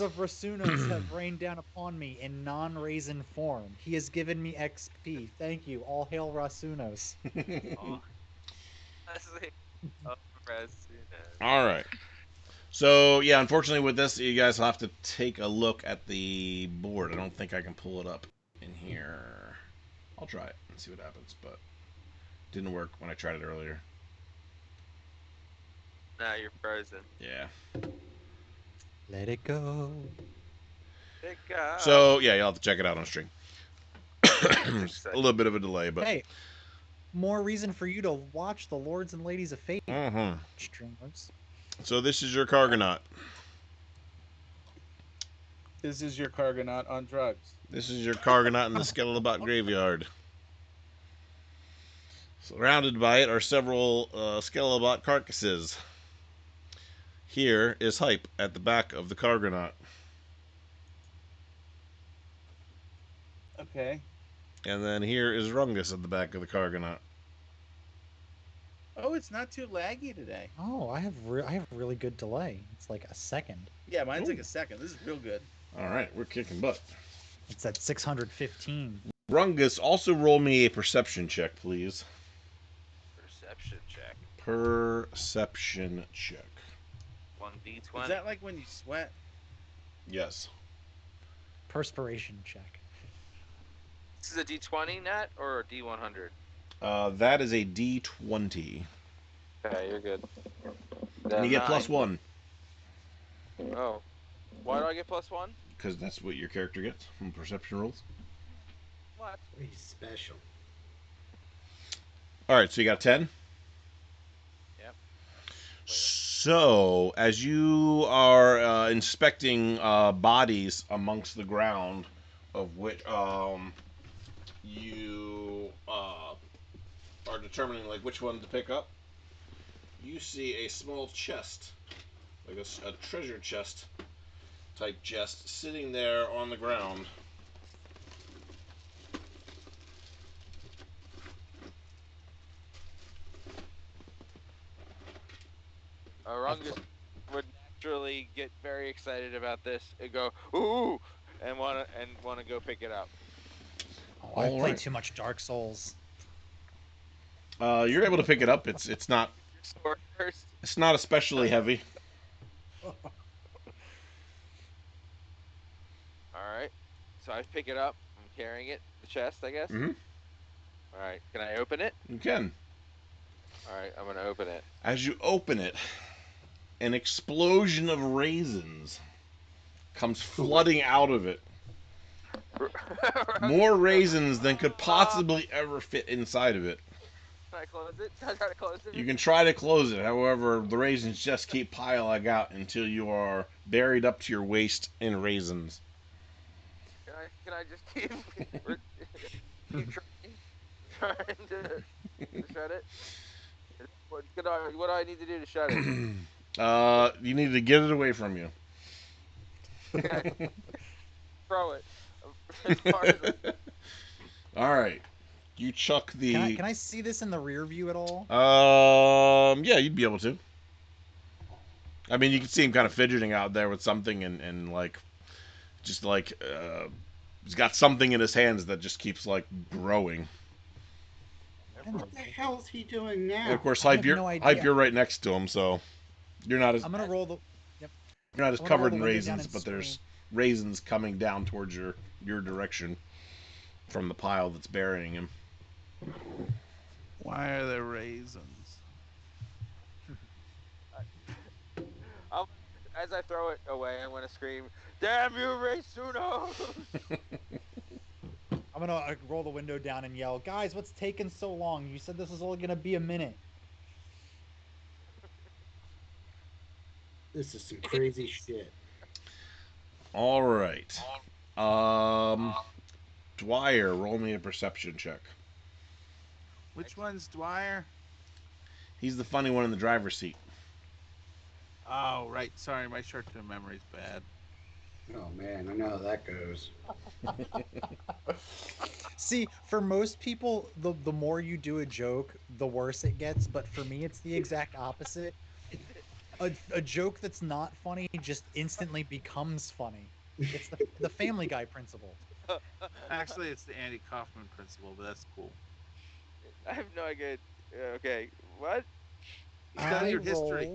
of Rasunos have rained down upon me in non-raisin form. He has given me XP. Thank you. All hail Rasunos. Oh, honestly, oh, Rasunas. All right. So, yeah, unfortunately with this, you guys will have to take a look at the board. I don't think I can pull it up in here. I'll try it and see what happens, but it didn't work when I tried it earlier. Now you're frozen. Yeah. Let it go. Pick up. So, yeah, you'll have to check it out on stream. Just A little bit of a delay, but... Hey, more reason for you to watch the Lords and Ladies of Fate streamers. So this is your Cargonaut. This is your Cargonaut on drugs. This is your Cargonaut in the Skelebot Graveyard. Surrounded by it are several Skelebot carcasses. Here is Hype at the back of the Cargonaut. Okay. And then here is Rungus at the back of the Cargonaut. Oh, it's not too laggy today. Oh, I have really good delay. It's like a second. Yeah, mine's Ooh. like a second. This is real good. All right, we're kicking butt. It's at 615. Rungus, also roll me a perception check, please. Perception check. Perception check. 1d20. Is that like when you sweat? Yes. Perspiration check. This is a d20 net or a d100? That is a D20. Okay, you're good. And you get plus 1. Oh. Why do I get plus 1? Because that's what your character gets from perception rolls. What? He's special. Alright, so you got 10? Yep. So, as you are inspecting bodies amongst the ground, of which you are determining like which one to pick up, you see a small chest, like a treasure chest type chest, sitting there on the ground. Rungus would literally get very excited about this and go ooh, and wanna go pick it up. Oh, I All played right. too much Dark Souls. You're able to pick it up. It's not Your sword first. especially heavy. All right. So I pick it up. I'm carrying it. The chest, I guess. Hmm. All right. Can I open it? You can. All right. I'm gonna open it. As you open it, an explosion of raisins comes flooding out of it. More raisins than could possibly ever fit inside of it. Can I close it? Can I try to close it? You can try to close it, however, the raisins just keep piling out until you are buried up to your waist in raisins. Can I just keep keep trying to shut it? What do I need to do to shut it? You need to get it away from you. Okay, throw it as far as All right, you chuck the. Can I see this in the rear view at all? Yeah, you'd be able to. I mean, you can see him kind of fidgeting out there with something, and like, just like, he's got something in his hands that just keeps like growing. What the hell is he doing And of now? course, I Hype, have no idea. you're right next to him, so you're not as I'm gonna roll the. Yep. you're not as I'm gonna roll covered the in window down raisins, and but there's scream. raisins coming down towards your direction from the pile that's burying him. Why are there raisins? I'll, as I throw it away, I'm gonna scream, "Damn you, Raysunos!" I'm gonna roll the window down and yell, "Guys, what's taking so long? You said this was only gonna be a minute." This is some crazy shit. All right. Um, Dwyer, roll me a perception check. Which one's Dwyer? He's the funny one in the driver's seat. Oh, right. Sorry, my short-term memory's bad. Oh man, I know how that goes. See, for most people, the more you do a joke, the worse it gets. But for me, it's the exact opposite. A joke that's not funny just instantly becomes funny. It's the Family Guy principle. Actually, it's the Andy Kaufman principle, but that's cool. I have no idea. Okay, what? Study I your history.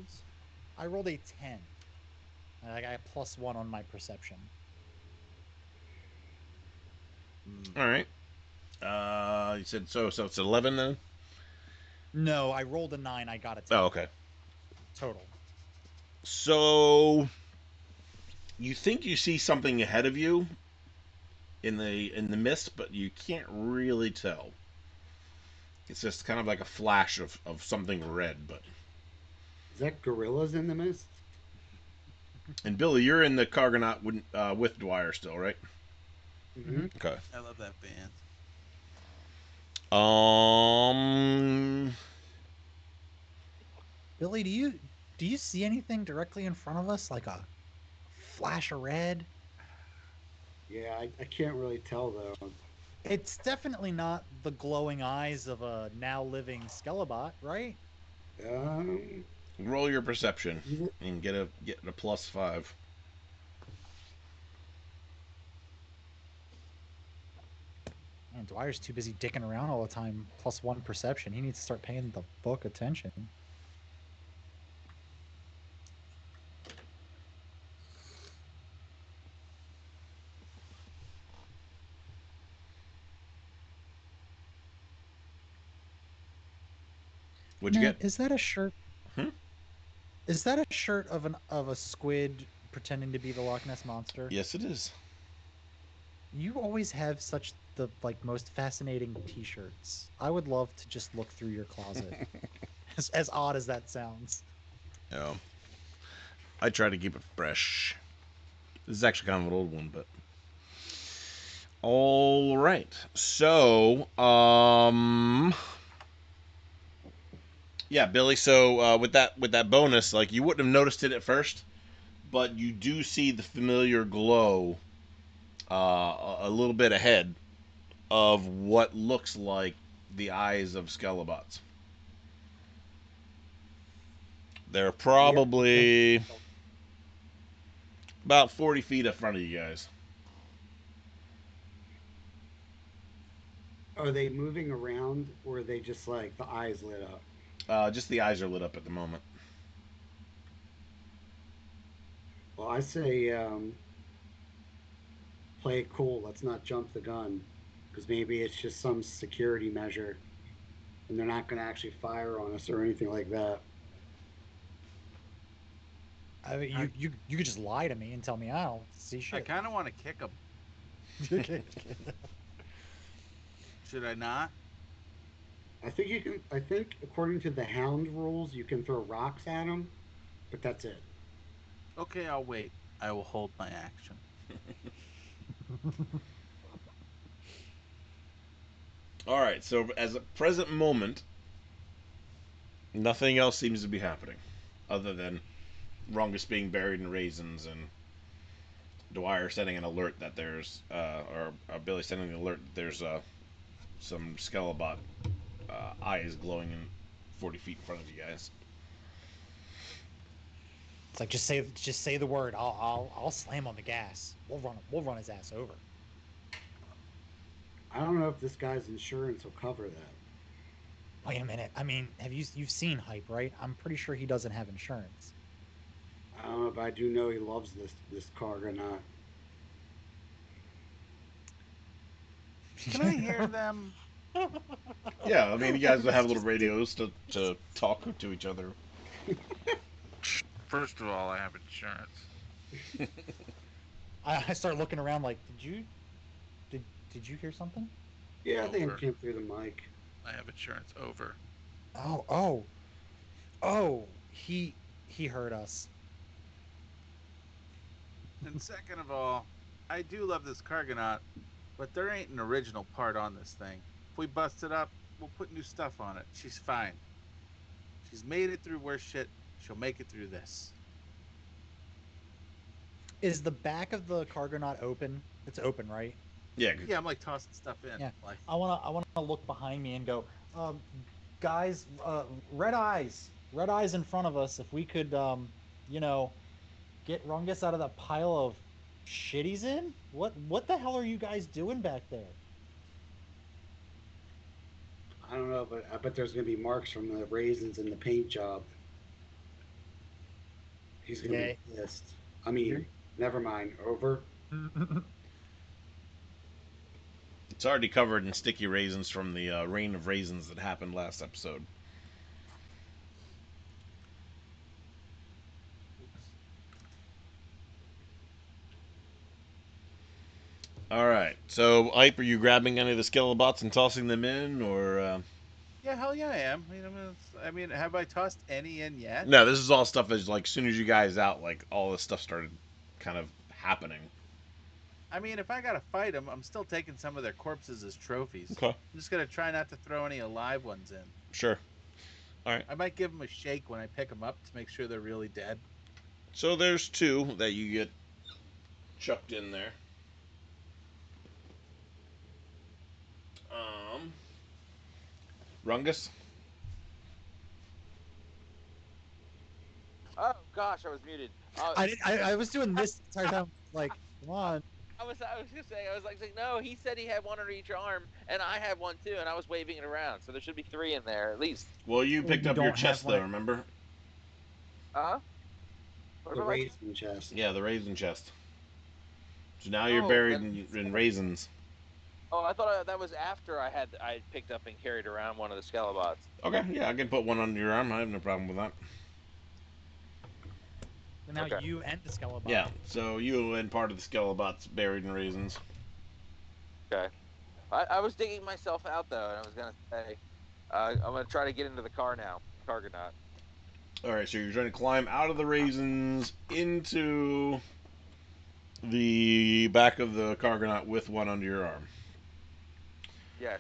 rolled a 10. And I got a +1 on my perception. All right. You said so. So it's 11 then. No, I rolled a 9. I got a 10 Oh, okay. total. So you think you see something ahead of you in the mist, but you can't really tell. It's just kind of like a flash of something red. But Is that gorillas in the mist? and Billy, you're in the Cargonaut with Dwyer still, right? Mm-hmm. Okay. I love that band. Um. Billy, do you see anything directly in front of us, like a flash of red? Yeah, I can't really tell though. It's definitely not the glowing eyes of a now living Skelebot, right? Um, Roll your perception is it- and get a +5. Man, Dwyer's too busy dicking around all the time. +1 perception. He needs to start paying the book attention. What'd you Matt, get? is that a shirt? Hmm? Is that a shirt of a squid pretending to be the Loch Ness monster? Yes, it is. You always have such the most fascinating T-shirts. I would love to just look through your closet. As odd as that sounds. Yeah. I try to keep it fresh. This is actually kind of an old one, but all right. So, yeah, Billy. So with that bonus, like you wouldn't have noticed it at first, but you do see the familiar glow a little bit ahead of what looks like the eyes of Skelebots. They're yep. probably About 40 feet in front of you guys. Are they moving around, or are they just like the eyes lit up? Just the eyes are lit up at the moment. Well, I say play it cool. Let's not jump the gun, because maybe it's just some security measure, and they're not going to actually fire on us or anything like that. I mean, you could just lie to me and tell me I don't see I shit. kind of want to kick him. Should I not? I think you can. I think according to the Hound rules, you can throw rocks at them, but that's it. Okay, I'll wait. I will hold my action. All right. So as a present moment, nothing else seems to be happening, other than Rungus being buried in raisins and Dwyer sending an alert that there's, or Billy sending an alert that there's some Skelebot eyes glowing in 40 feet in front of you guys. It's like just say the word. I'll slam on the gas. We'll run his ass over. I don't know if this guy's insurance will cover that. Wait a minute. I mean, you've seen Hype, right? I'm pretty sure he doesn't have insurance. I don't know, but I do know he loves this Cargonaut. Can I hear them? Yeah, I mean, you guys have little radios to talk to each other. First of all, I have insurance. I start looking around like, did you hear something? Yeah, I think Over. it came through the mic. I have insurance. Over. Oh, he heard us. And second of all, I do love this Cargonaut, but there ain't an original part on this thing. If we bust it up, we'll put new stuff on it. She's fine. She's made it through worse shit. She'll make it through this. Is the back of the Cargonaut open? It's open, right? Yeah. Yeah, I'm like tossing stuff in. Yeah. Like, I wanna look behind me and go, guys, red eyes in front of us. If we could, you know, get Rungus out of that pile of shit he's in. What the hell are you guys doing back there? I don't know, but I bet there's going to be marks from the raisins in the paint job. He's going to Yeah. be pissed. I mean, never mind. Over. It's already covered in sticky raisins from the rain of raisins that happened last episode. All right. So, Ipe, are you grabbing any of the Skelebots and tossing them in, or? yeah, hell yeah, I am. I mean, have I tossed any in yet? No, this is all stuff that's like, as soon as you guys out, like all this stuff started kind of happening. I mean, if I gotta fight them, I'm still taking some of their corpses as trophies. Okay. I'm just gonna try not to throw any alive ones in. Sure. All right. I might give them a shake when I pick them up to make sure they're really dead. So there's two that you get chucked in there. Rungus. Oh gosh, I was muted. I was doing this the entire time. Like, come on. I was gonna say, I was like, no, he said he had one on each arm, and I had one too, and I was waving it around, so there should be three in there at least. Well, you picked You up your don't have chest one. though. Remember? What The about my raisin chest. Yeah, the raisin chest. So now you're Oh, buried then in raisins. oh, I thought that was after I picked up and carried around one of the Skelebots. Okay. Yeah, I can put one under your arm. I have no problem with that. And now Okay. you and the Skelebot. Yeah. So you and part of the Skelebots buried in raisins. Okay. I was digging myself out though, and I was gonna say, I'm gonna try to get into the car now, Cargonaut. All right. So you're trying to climb out of the raisins into the back of the Cargonaut with one under your arm. Yes.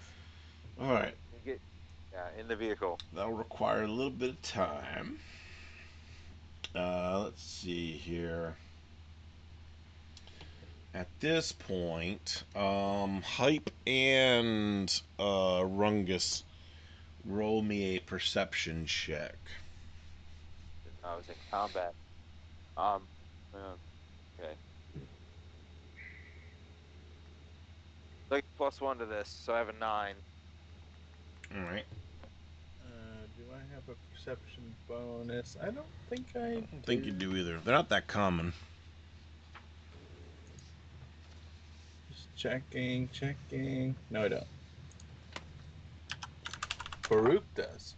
All right. Get in the vehicle. That'll require a little bit of time. Let's see here. At this point, Hype and Rungus, roll me a perception check. I was in combat. Um, uh, Okay. Like +1 to this, so I have a 9. All right. Do I have a perception bonus? I don't think I I don't think you do either. They're not that common. Just checking. No, I don't. Baruch does.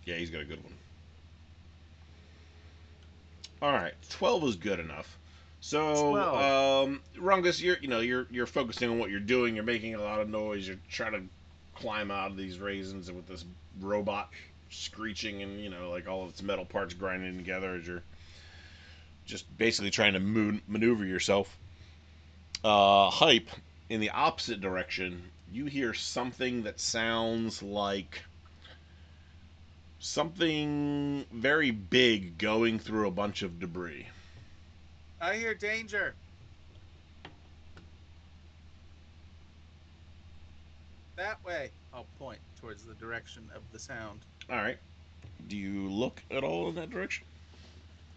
Yeah, he's got a good one. All right, 12 is good enough. So, 12. Rungus, you're focusing on what you're doing. You're making a lot of noise. You're trying to climb out of these raisins with this robot screeching and like all of its metal parts grinding together as you're just basically trying to maneuver yourself. Hype in the opposite direction. You hear something that sounds like something very big going through a bunch of debris. I hear danger. That way. I'll point towards the direction of the sound. All right. Do you look at all in that direction?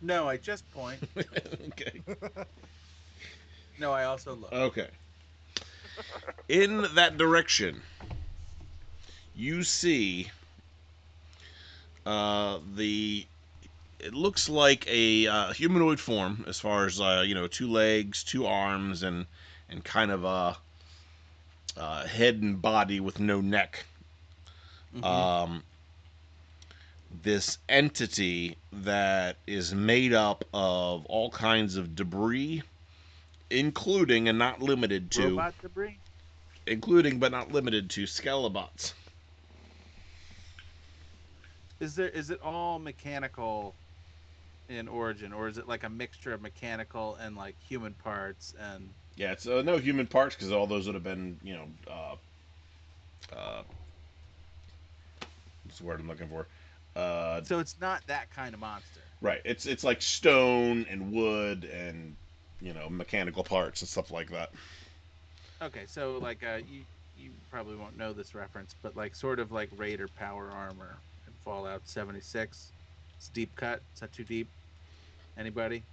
No, I just point. Okay. No, I also look. Okay. In that direction, you see the. It looks like a humanoid form, as far as 2 legs, 2 arms, and kind of a head and body with no neck. Mhm. This entity that is made up of all kinds of debris, including and not limited to Robot debris? including but not limited to Skelebots. Is it all mechanical in origin, or is it like a mixture of mechanical and like human parts? And Yeah, it's no human parts because all those would have been, what's the word I'm looking for? so it's not that kind of monster. Right. It's like stone and wood and mechanical parts and stuff like that. Okay, so like you probably won't know this reference, but like sort of like Raider power armor in Fallout 76. It's deep cut. It's not too deep. Anybody?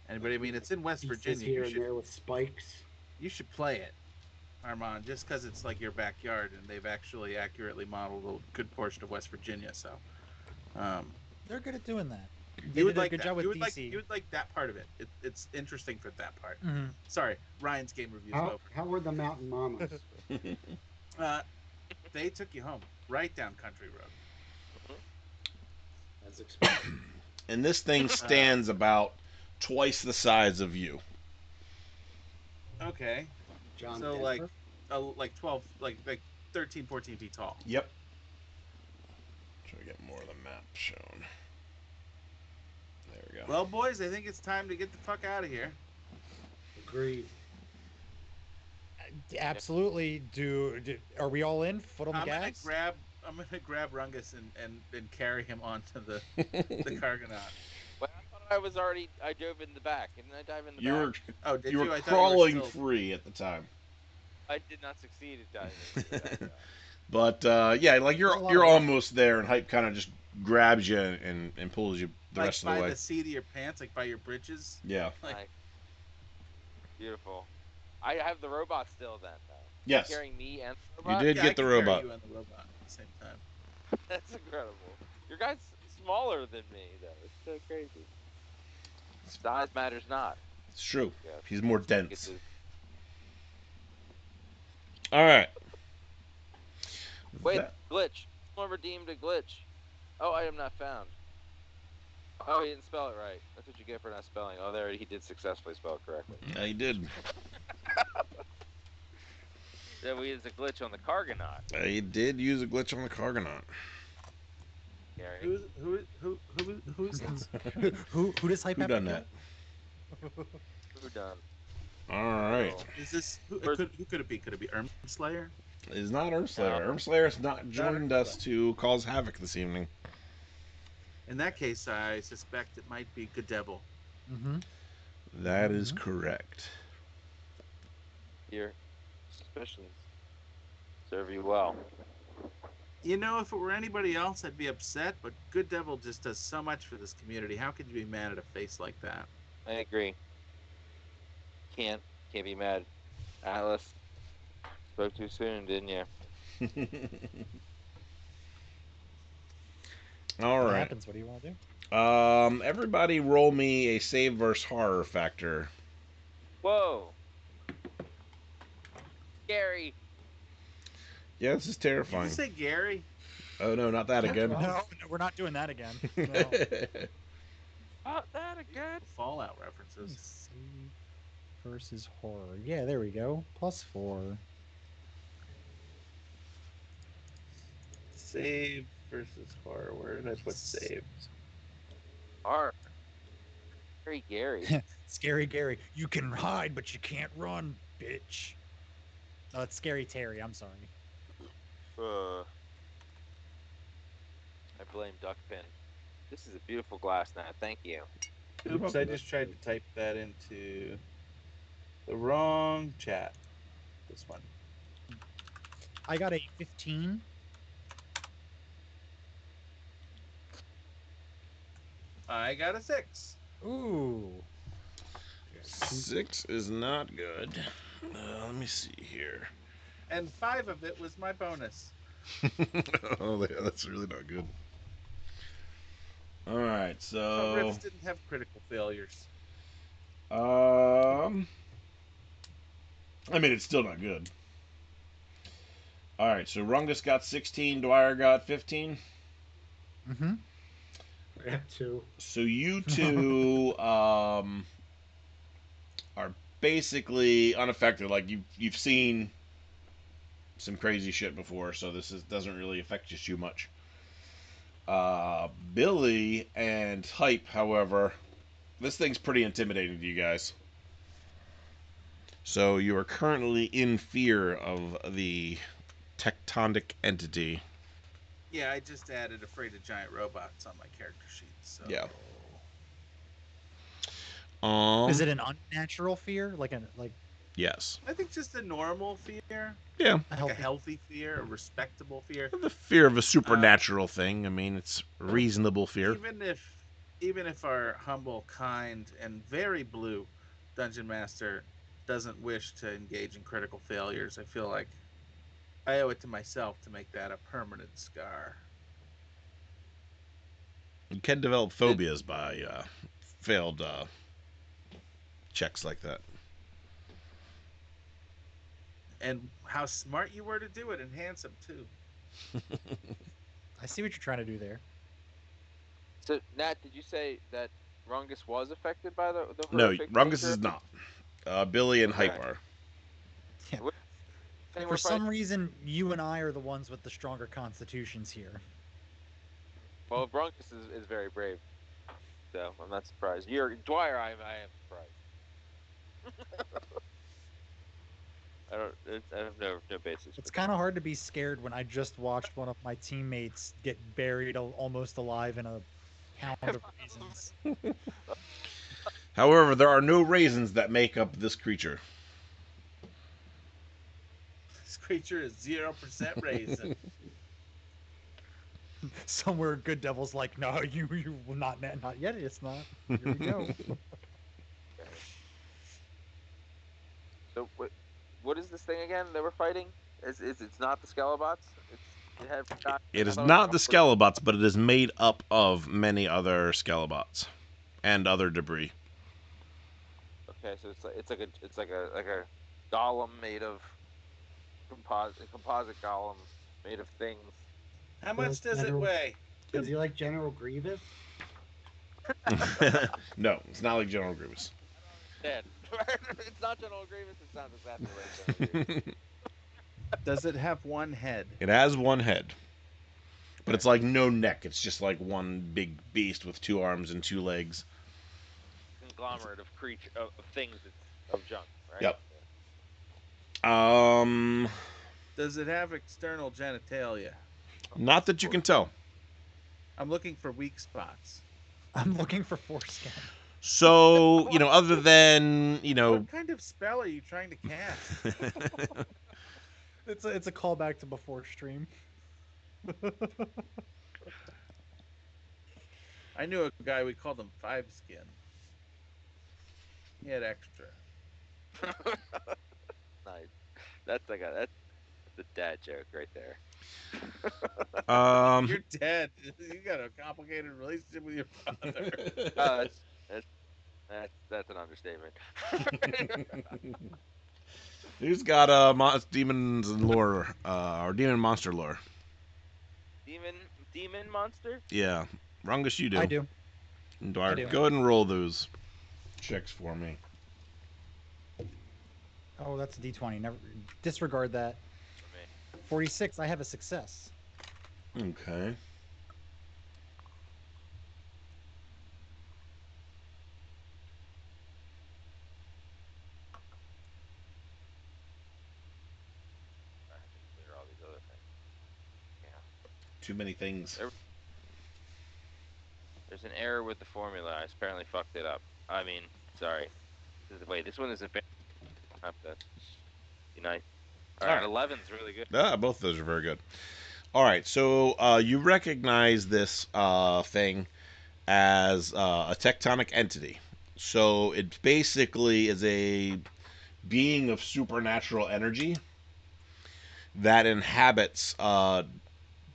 Anybody? I mean, it's in West Pieces Virginia. here and there with spikes. You should play it, Armand, just because it's like your backyard and they've actually accurately modeled a good portion of West Virginia. So, They're good at doing that. They you would did a like good that. job with You would DC. you would like that part of it. It's interesting for that part. Mhm. Sorry, Ryan's game review's How over. how were the mountain mamas? They took you home right down Country Road. As expected. And this thing stands about twice the size of you. Okay, John so Denver? like 12, like 13, 14 feet tall. Yep. Try to get more of the map shown. There we go. Well, boys, I think it's time to get the fuck out of here. Agreed. Absolutely. Are we all in? Foot on the I'm gas? gonna grab Rungus and carry him onto the Cargonaut. Well, I thought I was already. I dove in the back. Didn't I dive in the You back? were Oh, did you you? were I thought crawling you were still... free at the time. I did not succeed at diving into the back. But yeah, like There's a lot you're of water. almost there, and Hype kind of just grabs you and pulls you the like rest of the by way. the seat of your pants, like by your britches. Yeah. Like, Nice. Beautiful. I have the robot still then, though. Yes. Carrying me and the You robot? did yeah, get I the can carry robot. you and the robot at the same time. That's incredible. Your guy's smaller than me, though. It's so crazy. Size matters not. It's true. Yeah. He's more Get dense. to... All right. Wait, That- glitch. Someone redeemed a glitch. Oh, item not found. Oh, he didn't spell it right. That's what you get for not spelling. Oh, there, he did successfully spell it correctly. Yeah, he did. There was a glitch on the Cargonaut. He did use a glitch on the Cargonaut. Gary. Who's this? Who does Hype Who have done to that? Who done? All right. Is this who could it be? Could it be Slayer? It's not Ermslayer. No. Ermslayer has not joined Ermslayer. us to cause havoc this evening. In that case, I suspect it might be Good Devil. Mm-hmm. That is correct. Your suspicions serve you well. You know, if it were anybody else, I'd be upset. But Good Devil just does so much for this community. How could you be mad at a face like that? I agree. Can't can't be mad. Atlas spoke too soon, didn't you? All What right. happens? What do you want to do? Everybody roll me a save versus horror factor. Whoa, scary. Yeah, this is Did you terrifying. just say Gary? Oh no, not that That's again. wrong. No, no, we're not doing that again. No. Not that again. Fallout references. Save versus horror. Yeah, there we go. +4. Save versus horror. Where did I put save? Horror. Scary Gary. Scary Gary. You can hide, but you can't run, bitch. Oh, it's Scary Terry. I'm sorry. I blame Duckpin. This is a beautiful glass net. Thank you. Oops, I just tried to type that into the wrong chat. This one. I got a 15. I got a 6. Ooh. 6 is not good. Let me see here. And 5 of it was my bonus. Oh, yeah, that's really not good. All right, But so Rifts didn't have critical failures. I mean, it's still not good. All right, so Rungus got 16, Dwyer got 15. Mm-hmm. I have 2. So you two are basically unaffected. Like you've seen some crazy shit before, so doesn't really affect you too much. Billy and Hype, however, this thing's pretty intimidating to you guys. So you are currently in fear of the tectonic entity. Yeah, I just added Afraid of Giant Robots on my character sheet. So Yeah. Is it an unnatural fear? Like Yes. I think just a normal fear. Yeah. Like a healthy fear, a respectable fear. The fear of a supernatural thing. I mean, it's reasonable fear. Even if our humble, kind, and very blue dungeon master doesn't wish to engage in critical failures, I feel like I owe it to myself to make that a permanent scar. You can develop phobias by failed checks like that. And how smart you were to do it, and handsome too. I see what you're trying to do there. So, Nat, did you say that Rungus was affected by the No, horrific Rungus nature is of not. Billy and Okay. Hype are. Yeah. What thing For we're fighting? some reason, you and I are the ones with the stronger constitutions here. Well, Rungus is very brave, so I'm not surprised. You're Dwyer. I am surprised. I have no basis. It's for kind of hard to be scared when I just watched one of my teammates get buried almost alive in a pound of raisins. However, there are no raisins that make up this creature. This creature is 0% raisin. Somewhere Good Devil's like, no, you not yet. It's not. Here we go. Okay. So what is this thing again that we're fighting? It's not the Skelebots? It had It I is thought it not the was Skelebots, but it is made up of many other Skelebots and other debris. okay, so it's like a golem made of composite golem made of things. How much does it weigh? Is he like General Grievous? No, it's not like General Grievous. I don't understand. It's not General Grievous. It sounds exactly like General Grievous. Does it have one head? It has one head, but it's Okay. like no neck. It's just like one big beast with 2 arms and 2 legs. Conglomerate of of things of junk, right? Yep. Does it have external genitalia? Not that you can tell. I'm looking for weak spots. I'm looking for foreskin. So, other than, What kind of spell are you trying to cast? It's a callback to before stream. I knew a guy, we called him Five Skin. He had extra. Nice. That's the dad joke right there. You're dead. You got a complicated relationship with your father. Oh, that's an understatement. Who's got demons and lore, or demon monster lore? Demon monster. Yeah, Rungus, you I do. do. I Dwyer, do. go ahead and roll those checks for me. Oh, that's a D20. Never disregard that. For me. 46. I have a success. Okay. I have to clear all these other things. Yeah. Too many things. There's an error with the formula. I apparently fucked it up. I mean, sorry. Wait, this one isn't bad. I have to unite. All All right, right. 11's really good. Both of those are very good. All right, so you recognize this thing as a tectonic entity. So it basically is a being of supernatural energy that inhabits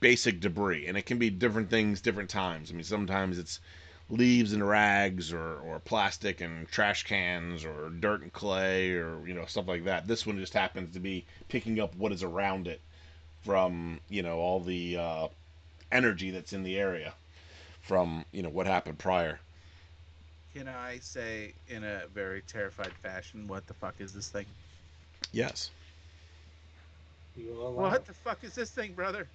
basic debris, and it can be different things, different times. I mean, sometimes it's leaves and rags, or plastic and trash cans, or dirt and clay, or stuff like that. This one just happens to be picking up what is around it from all the energy that's in the area from what happened prior. Can I say in a very terrified fashion, what the fuck is this thing? Yes. You will allow. What the fuck is this thing, brother?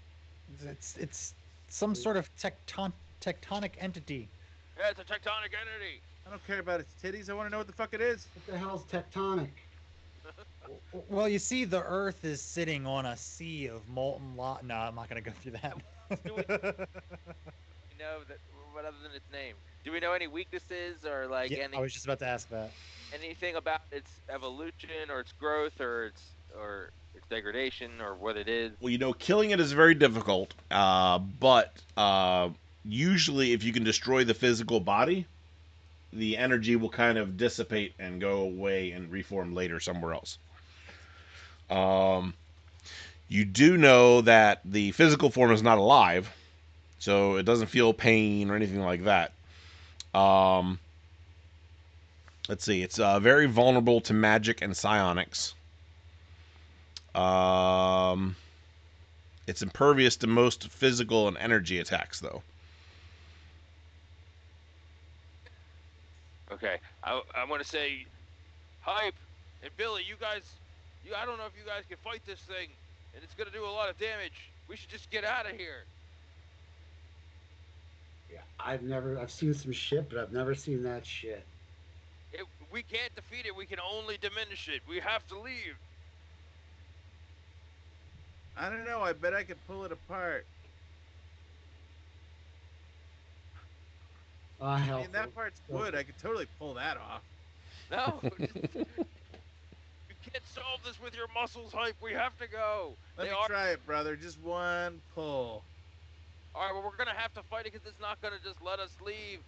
It's some sort of tectonic entity. Yeah, it's a tectonic entity. I don't care about its titties. I want to know what the fuck it is. What the hell's tectonic? Well, you see, the Earth is sitting on a sea of molten lava. No, I'm not going to go through that. You know that. What other than its name? Do we know any weaknesses or like Yeah, I was just about to ask that. anything about its evolution or its growth or its degradation or what it is? Well, killing it is very difficult, but usually if you can destroy the physical body, the energy will kind of dissipate and go away and reform later somewhere else. Um, you do know that the physical form is not alive, so it doesn't feel pain or anything like that. Um, let's see, it's very vulnerable to magic and psionics. Um, it's impervious to most physical and energy attacks, though. Okay, I want to say, Hype and Billy, you guys, I don't know if you guys can fight this thing, and it's gonna do a lot of damage. We should just get out of here. Yeah, I've seen some shit, but I've never seen that shit. We can't defeat it. We can only diminish it. We have to leave. I don't know. I bet I could pull it apart. Ah, I hell. mean, that part's wood. I could totally pull that off. No, you can't solve this with your muscles, Hype. We have to go. Let me try it, brother. Just one pull. All right, well, we're gonna have to fight it because it's not gonna just let us leave.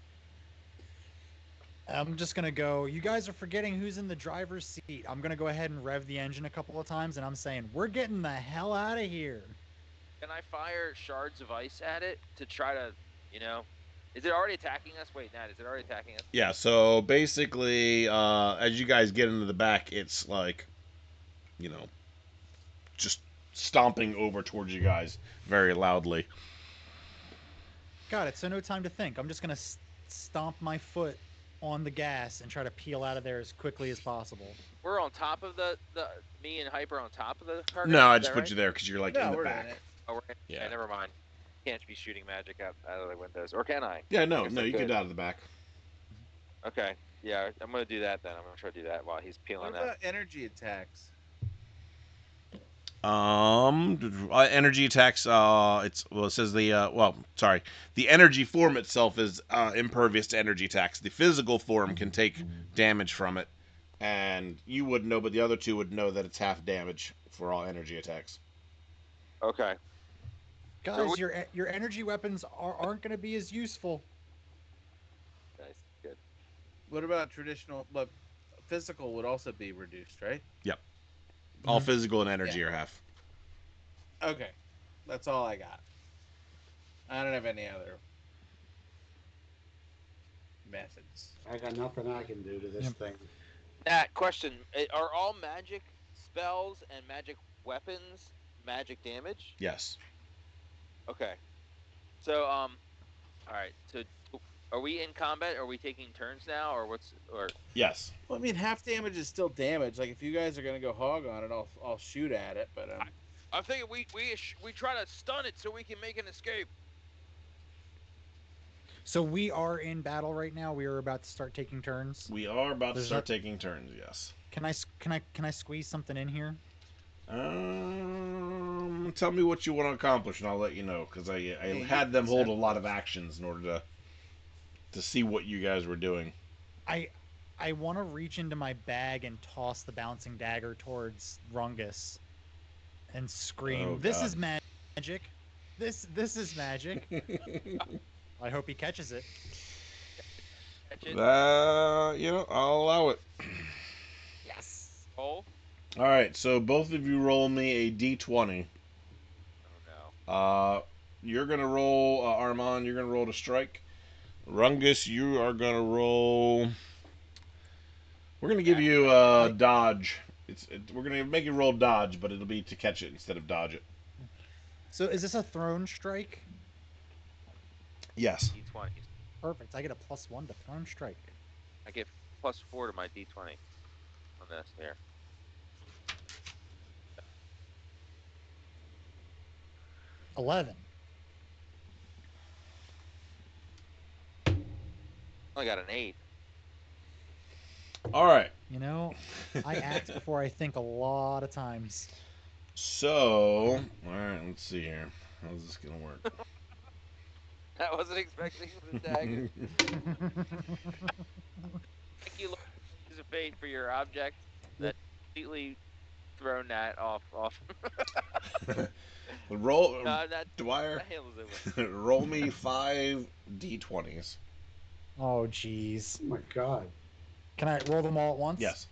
I'm just going to go. You guys are forgetting who's in the driver's seat. I'm going to go ahead and rev the engine a couple of times, and I'm saying, we're getting the hell out of here. Can I fire shards of ice at it to try to, is it already attacking us? Wait, Nat, is it already attacking us? Yeah, so basically, as you guys get into the back, it's like, just stomping over towards you guys very loudly. Got it. So no time to think. I'm just going to stomp my foot on the gas and try to peel out of there as quickly as possible. We're on top of the me and Hyper on top of the cargo. No, I just put you there because you're like in the we're back. In it. Oh, we're in. Yeah. Never mind. Can't be shooting magic out of the windows, or can I? Yeah, no, you get out of the back. Okay, yeah, I'm gonna do that then. I'm gonna try to do that while he's peeling What about energy attacks? Energy attacks. It says the energy form itself is impervious to energy attacks. The physical form can take damage from it, and you wouldn't know, but the other two would know that it's half damage for all energy attacks. Okay. Guys, so your energy weapons aren't going to be as useful. Nice, good. What about traditional? Look, physical would also be reduced, right? All physical and energy are half. Okay, that's all I got. I don't have any other methods. I got nothing I can do to this Yep. thing. Nat, question: are all magic spells and magic weapons magic damage? Yes. Okay. So all right. So are we in combat? Are we taking turns now, or what's or? Yes. Well, I mean, half damage is still damage. Like if you guys are gonna go hog on it, I'll shoot at it. But I'm thinking we try to stun it so we can make an escape. So we are in battle right now. We are about to start taking turns. We are about to There's start not- taking turns. Yes. Can I squeeze something in here? Tell me what you want to accomplish, and I'll let you know. Because I you had them can hold a set lot of this. actions in order to see what you guys were doing. I want to reach into my bag and toss the bouncing dagger towards Rungus and scream, Oh, "This God. is magic! This is magic!" I hope he catches it. Catch it. I'll allow it. Yes. Roll. All right, so both of you roll me a d20. Oh You're gonna roll Armand. You're gonna roll to strike. Rungus, you are gonna roll. We're gonna give you dodge. We're gonna make you roll dodge, but it'll be to catch it instead of dodge it. So is this a thrown strike? Yes. D20. Perfect. I get a +1 to thrown strike. I get +4 to my D20 on this here. 11. I got an 8. All right. You know, I act before I think a lot of times. So, all right. Let's see here. How's this gonna work? I wasn't expecting the dagger. Thank you, Lord, use a fate for your object that completely thrown that off. roll, No, that Dwyer. handles it with. Roll me 5 d20s. Oh, jeez. Oh my god. Can I roll them all at once? Yes.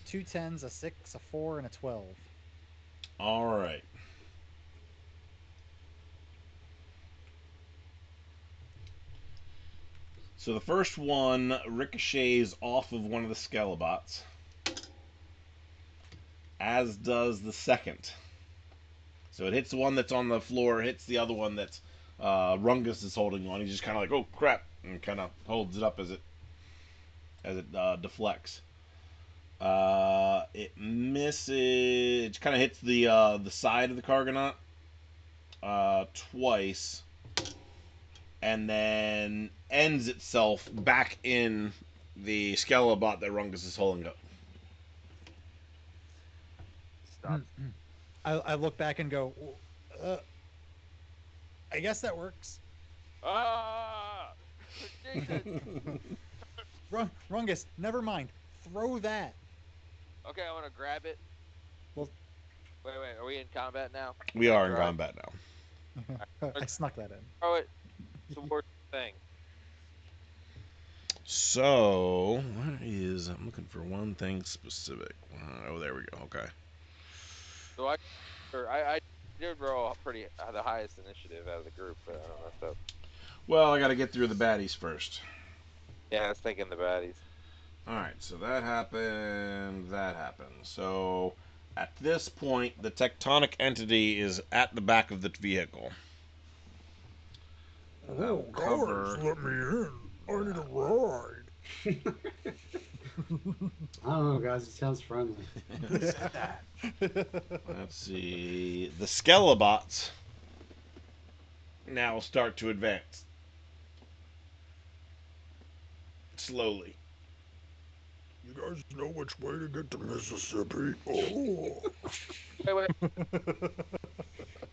2 10s, a 6, a 4, and a 12. All right. So the first one ricochets off of one of the Skelebots, as does the second. So it hits the one that's on the floor, hits the other one that Rungus is holding on. He's just kind of like, oh crap, and kind of holds it up as it deflects. It misses. It kind of hits the side of the Cargonaut twice, and then ends itself back in the Skelebot that Rungus is holding up. Stop. I look back and go, I guess that works. Ah! Jesus. Rungus, never mind. Throw that. Okay, I want to grab it. Well, Wait, are we in combat now? We Can I are in throw it? combat now. I snuck that in. Throw it towards the thing. So, what is? I'm looking for one thing specific. Oh, there we go. Okay. So I did roll pretty the highest initiative out of the group, but I don't know if that. Well, I got to get through the baddies first. Yeah, I was thinking the baddies. All right. So that happened. That happened. So, at this point, the tectonic entity is at the back of the vehicle. And that will cover. let me in. I need a ride. I don't know, guys. It sounds friendly. Who said that? Let's see. The Skelebots now start to advance. Slowly. You guys know which way to get to Mississippi? Oh. Wait.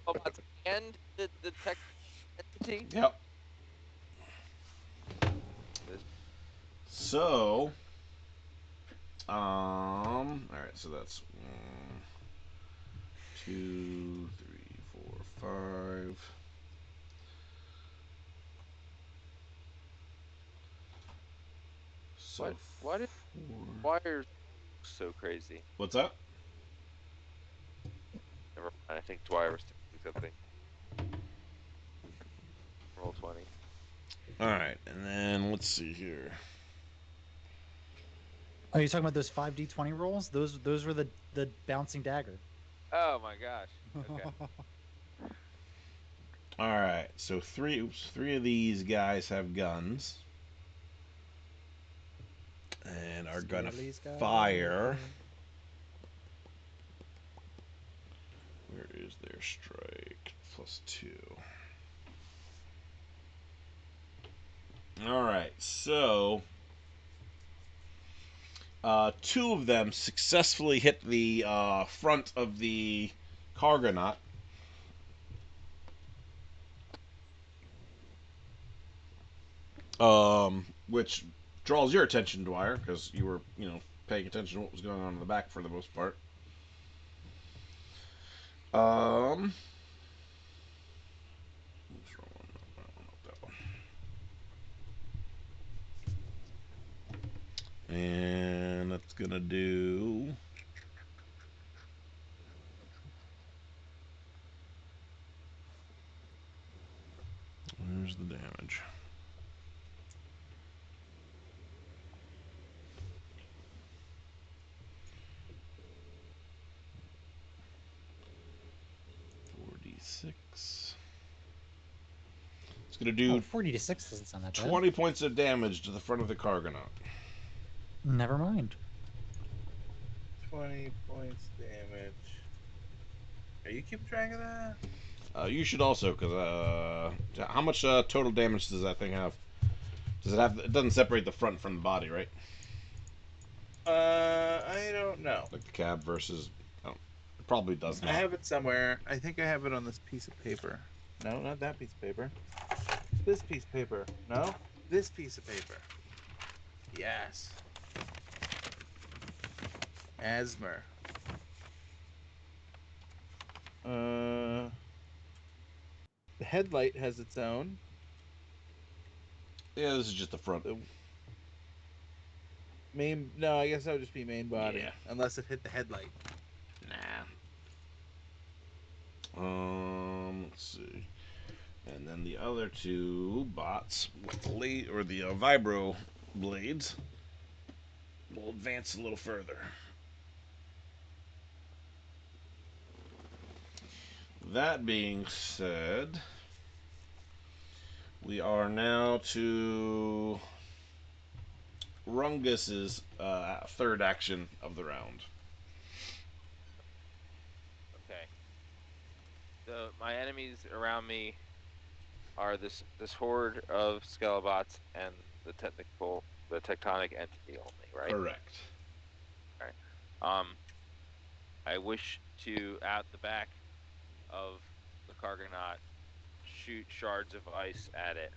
Robots and the tech entity. Yep. So, all right. So that's 1, 2, 3, 4, 5. So What is four. Dwyer's so crazy? What's up? Never mind. I think Dwyer was doing something. Roll 20. All right, and then let's see here. Are you talking about those 5d20 rolls? Those were the bouncing dagger. Oh my gosh. Okay. All right, so three of these guys have guns and are gonna Skelly's got fire. it. Where is their strike? +2. All right, so two of them successfully hit the front of the Cargonaut. Which draws your attention, Dwyer, because you were, paying attention to what was going on in the back for the most part. What's wrong? Not that one. And that's gonna do. Where's the damage? $4d6. It's gonna do 40 to 6 doesn't sound that bad. 20 points of damage to the front of the Cargonaut. Never mind. 20 points damage. Are you keeping track of that? You should also, because how much total damage does that thing have? Does it have? It doesn't separate the front from the body, right? I don't know. Like the cab versus. Oh, it probably does not. I have it somewhere. I think I have it on this piece of paper. No, not that piece of paper. This piece of paper. No, this piece of paper. Yes. Asmer. The headlight has its own. Yeah, this is just the front. The main. No, I guess that would just be main body. Yeah. Unless it hit the headlight. Nah. Let's see. And then the other two bots with the vibro blades will advance a little further. That being said, we are now to Rungus's third action of the round. Okay. So my enemies around me are this horde of Skelebots and the tectonic entity only, right? Correct. Right. I wish to out the back of the Cargonaut shoot shards of ice at it.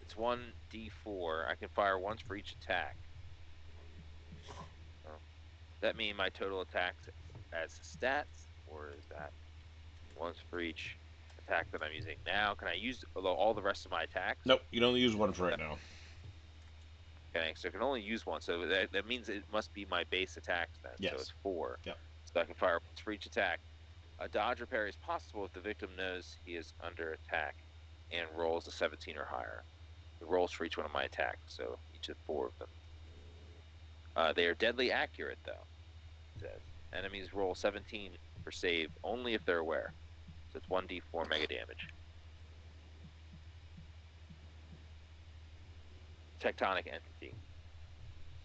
It's 1d4. I can fire once for each attack. That mean my total attacks as stats, or is that once for each attack that I'm using now? Can I use all the rest of my attacks? Nope, you can only use one for right now. Okay, so I can only use one. So that means it must be my base attacks then. Yes. So it's 4. Yep. So I can fire once for each attack. A dodge or parry is possible if the victim knows he is under attack and rolls a 17 or higher. It rolls for each one of my attacks, so each of 4 of them. They are deadly accurate, though, it says. Enemies roll 17 for save only if they're aware. So it's 1d4 mega damage. Tectonic entity.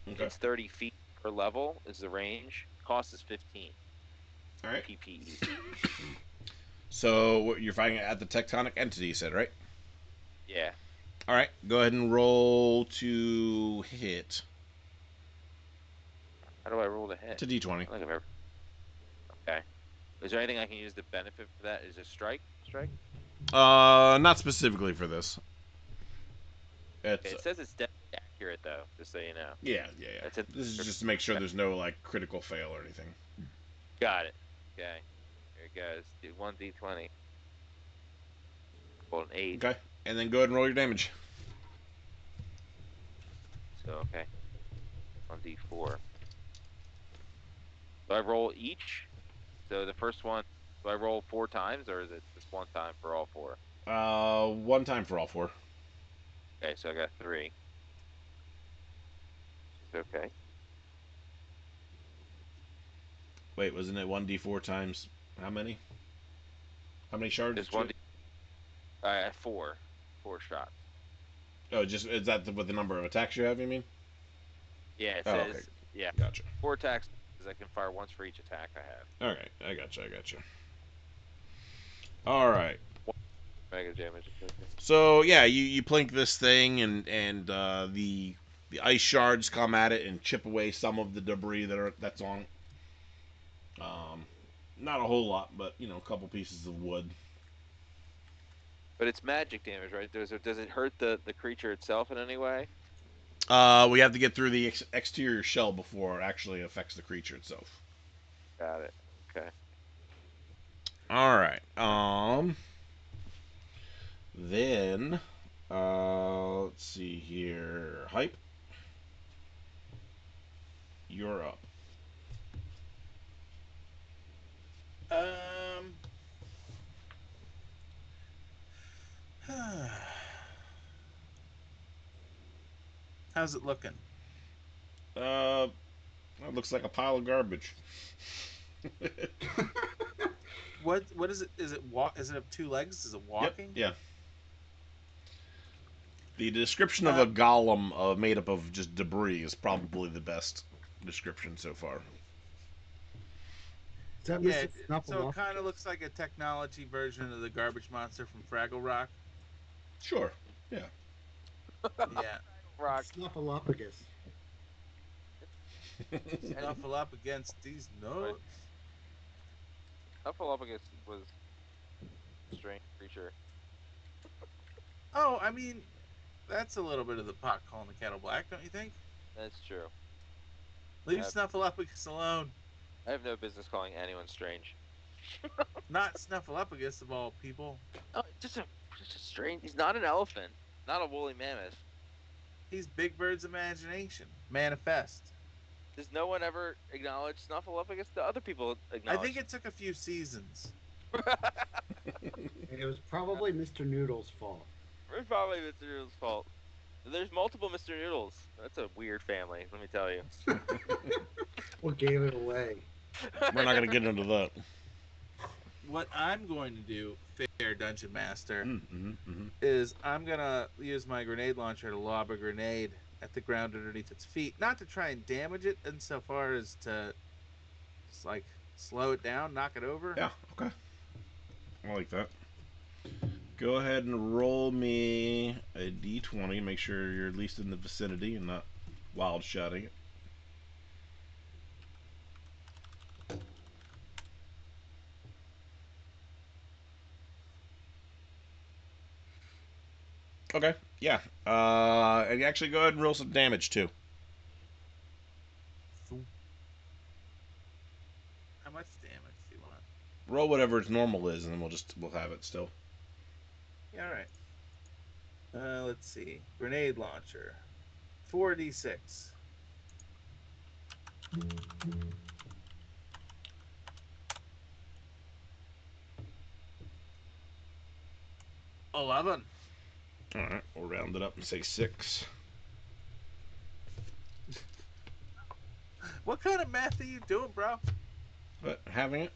Okay. It's 30 feet per level is the range. Cost is 15. All right. PPE. So you're fighting at the tectonic entity, you said, right? Yeah. All right. Go ahead and roll to hit. How do I roll the hit? It's a d20. I don't think I've ever. Okay. Is there anything I can use to benefit for that? Is it strike? Strike? Not specifically for this. Okay, it says it's deadly accurate though, just so you know. Yeah. That's it. This is just to make sure there's no like critical fail or anything. Got it. Okay. Here it goes. Do 1d20. Roll an 8. Okay. And then go ahead and roll your damage. So okay. on D4. Do I roll each? So the first one, do I roll 4 times, or is it just one time for all 4? One time for all 4. Okay, so I got 3. Which is okay. Wait, wasn't it 1d4 times how many? How many shards? There's one. I have 4. 4 shots. Oh, just is that what the number of attacks you have? You mean? Yeah, it Oh, says okay. yeah. Gotcha. 4 attacks. I can fire once for each attack I have. All right, I gotcha. I gotcha. All right. Mega damage. So yeah, you plink this thing, and the ice shards come at it and chip away some of the debris that's on it. Not a whole lot, but a couple pieces of wood. But it's magic damage, right? Does it hurt the creature itself in any way? We have to get through the exterior shell before it actually affects the creature itself. Got it. Okay. All right. Then, let's see here. Hype. You're up. How's it looking? That looks like a pile of garbage. What is it? Is it walk? Is it have 2 legs? Is it Yep. walking? Yeah. The description of Uh, a golem made up of just debris is probably the best description so far. Is that yeah. Mr. So it Snuffleupagus? kind of looks like a technology version of the garbage monster from Fraggle Rock. Sure. Yeah. Yeah. Rock. Snuffleupagus. Snuffle up against these notes. Hufflepuffus was a strange creature. Oh, I mean, that's a little bit of the pot calling the kettle black, don't you think? That's true. Leave Yep. Snuffleupagus alone. I have no business calling anyone strange. Not Snuffleupagus of all people. Oh, just a strange. He's not an elephant. Not a woolly mammoth. He's Big Bird's imagination. Manifest. Does no one ever acknowledge Snuffleupagus? The other people I acknowledge. think it took a few seasons. It was probably Mr. Noodle's fault. It's probably Mr. Noodle's fault. There's multiple Mr. Noodles. That's a weird family, let me tell you. What gave it away? We're not gonna get into that. What I'm going to do, fair dungeon master, Mm-hmm. is I'm gonna use my grenade launcher to lob a grenade at the ground underneath its feet, not to try and damage it insofar as to just like slow it down, knock it over. Yeah. Okay. I like that. Go ahead and roll me a d20. Make sure you're at least in the vicinity and not wild shotting it. Okay. Yeah. And actually go ahead and roll some damage too. How much damage do you want? Roll whatever its normal is, and then we'll have it still. Yeah, all right. Let's see. Grenade launcher. 4d6. $11. All right. We'll round it up and say 6. What kind of math are you doing, bro? But having it.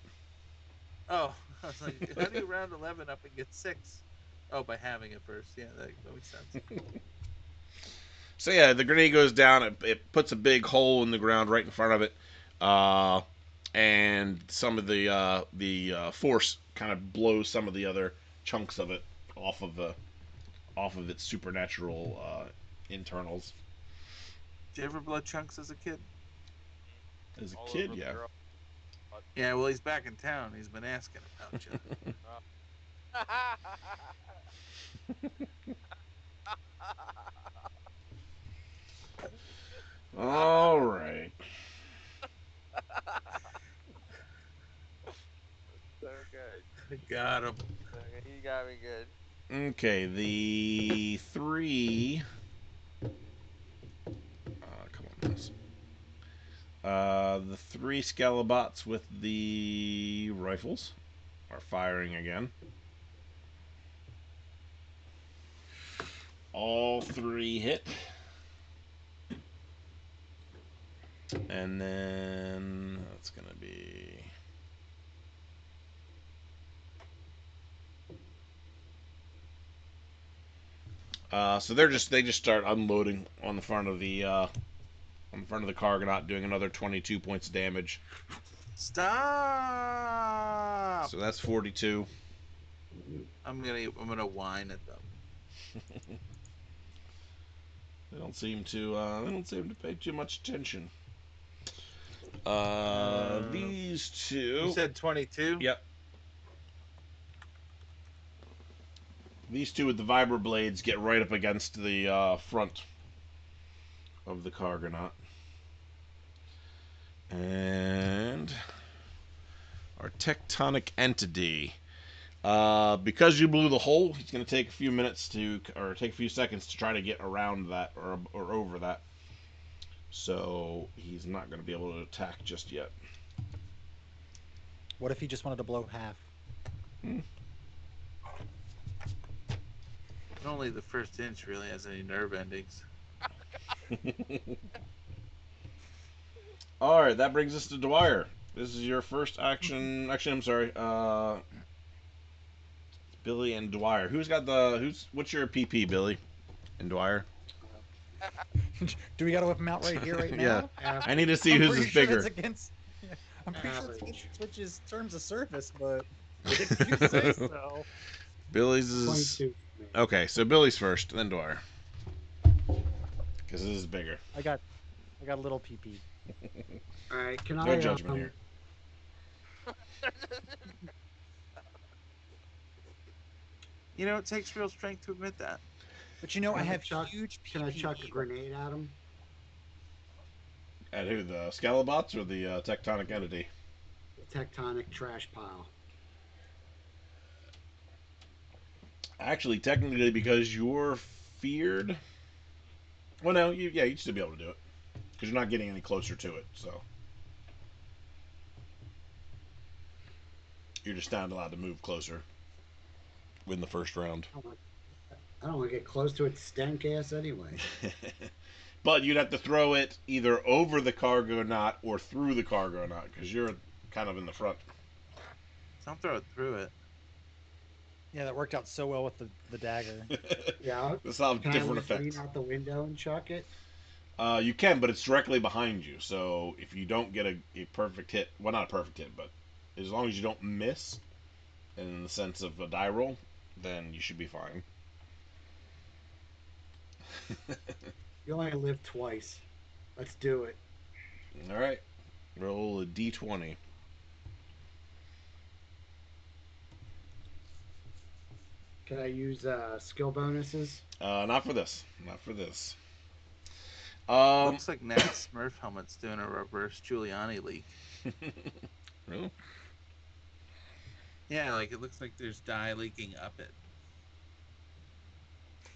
Oh, I was like, how do you round 11 up and get 6? Oh, by having it first. Yeah, that makes sense. So yeah, the grenade goes down. It puts a big hole in the ground right in front of it, and some of the force kind of blows some of the other chunks of it off of its supernatural internals. Did you ever blow chunks as a kid? As a All kid, over the yeah. girl. Yeah, well, he's back in town. He's been asking about you. All right. So good. Got him. Okay, you got me good. Okay, the 3. Come on, mouse. The 3 Skelebots with the rifles are firing again. All 3 hit. And then that's going to be... so they just start unloading on the front of the Cargonaut, doing another 22 points of damage. Stop! So that's 42. I'm gonna whine at them. They don't seem to pay too much attention. These two. You said 22? Yep. These two with the vibra blades get right up against the front of the Cargonaut. And our tectonic entity. Because you blew the hole, he's going to take a few seconds to try to get around that or over that. So he's not going to be able to attack just yet. What if he just wanted to blow half? Only the first inch really has any nerve endings. All right, that brings us to Dwyer. This is your first action. Actually, I'm sorry. Billy and Dwyer. What's your PP, Billy and Dwyer? Do we got to whip him out right here, right now? Yeah. I need to see whose is bigger. I'm pretty sure it's against Switch's terms of service, but if you say so. Billy's is 22. okay. So Billy's first, then Dwyer, because this is bigger. I got a little PP. All right, can No I judgment here. You know, it takes real strength to admit that. But you know, I have chuck, huge PP. Can I chuck a grenade at him? At who? The Skelebots or the tectonic entity? Tectonic trash pile. Actually, technically, because you're feared. Well, no, you'd still be able to do it because you're not getting any closer to it. So you're just not allowed to move closer. Win the first round. I don't want to get close to its stank ass anyway. But you'd have to throw it either over the Cargonaut or through the Cargonaut because you're kind of in the front. Don't throw it through it. Yeah, that worked out so well with the dagger. Yeah. This will have different Can I effects. lean out the window and chuck it? You can, but it's directly behind you. So if you don't get a perfect hit, well, not a perfect hit, but as long as you don't miss, in the sense of a die roll, then you should be fine. You only live twice. Let's do it. All right. Roll a d20. Can I use skill bonuses? Not for this. Not for this. Looks like Nat's Smurf helmet's doing a reverse Giuliani leak. Really? Yeah, like it looks like there's dye leaking up it.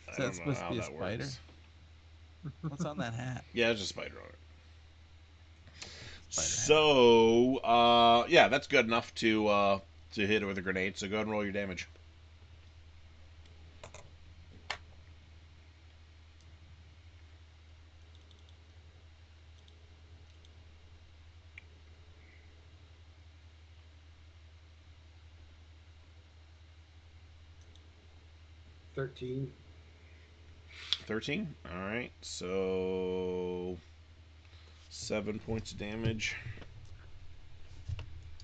I Is don't that know supposed to how be a that spider? works. What's on that hat? Yeah, there's a spider on it. Spider hat. So, yeah, that's good enough to hit it with a grenade. So go ahead and roll your damage. $13. 13. All right. So 7 points of damage.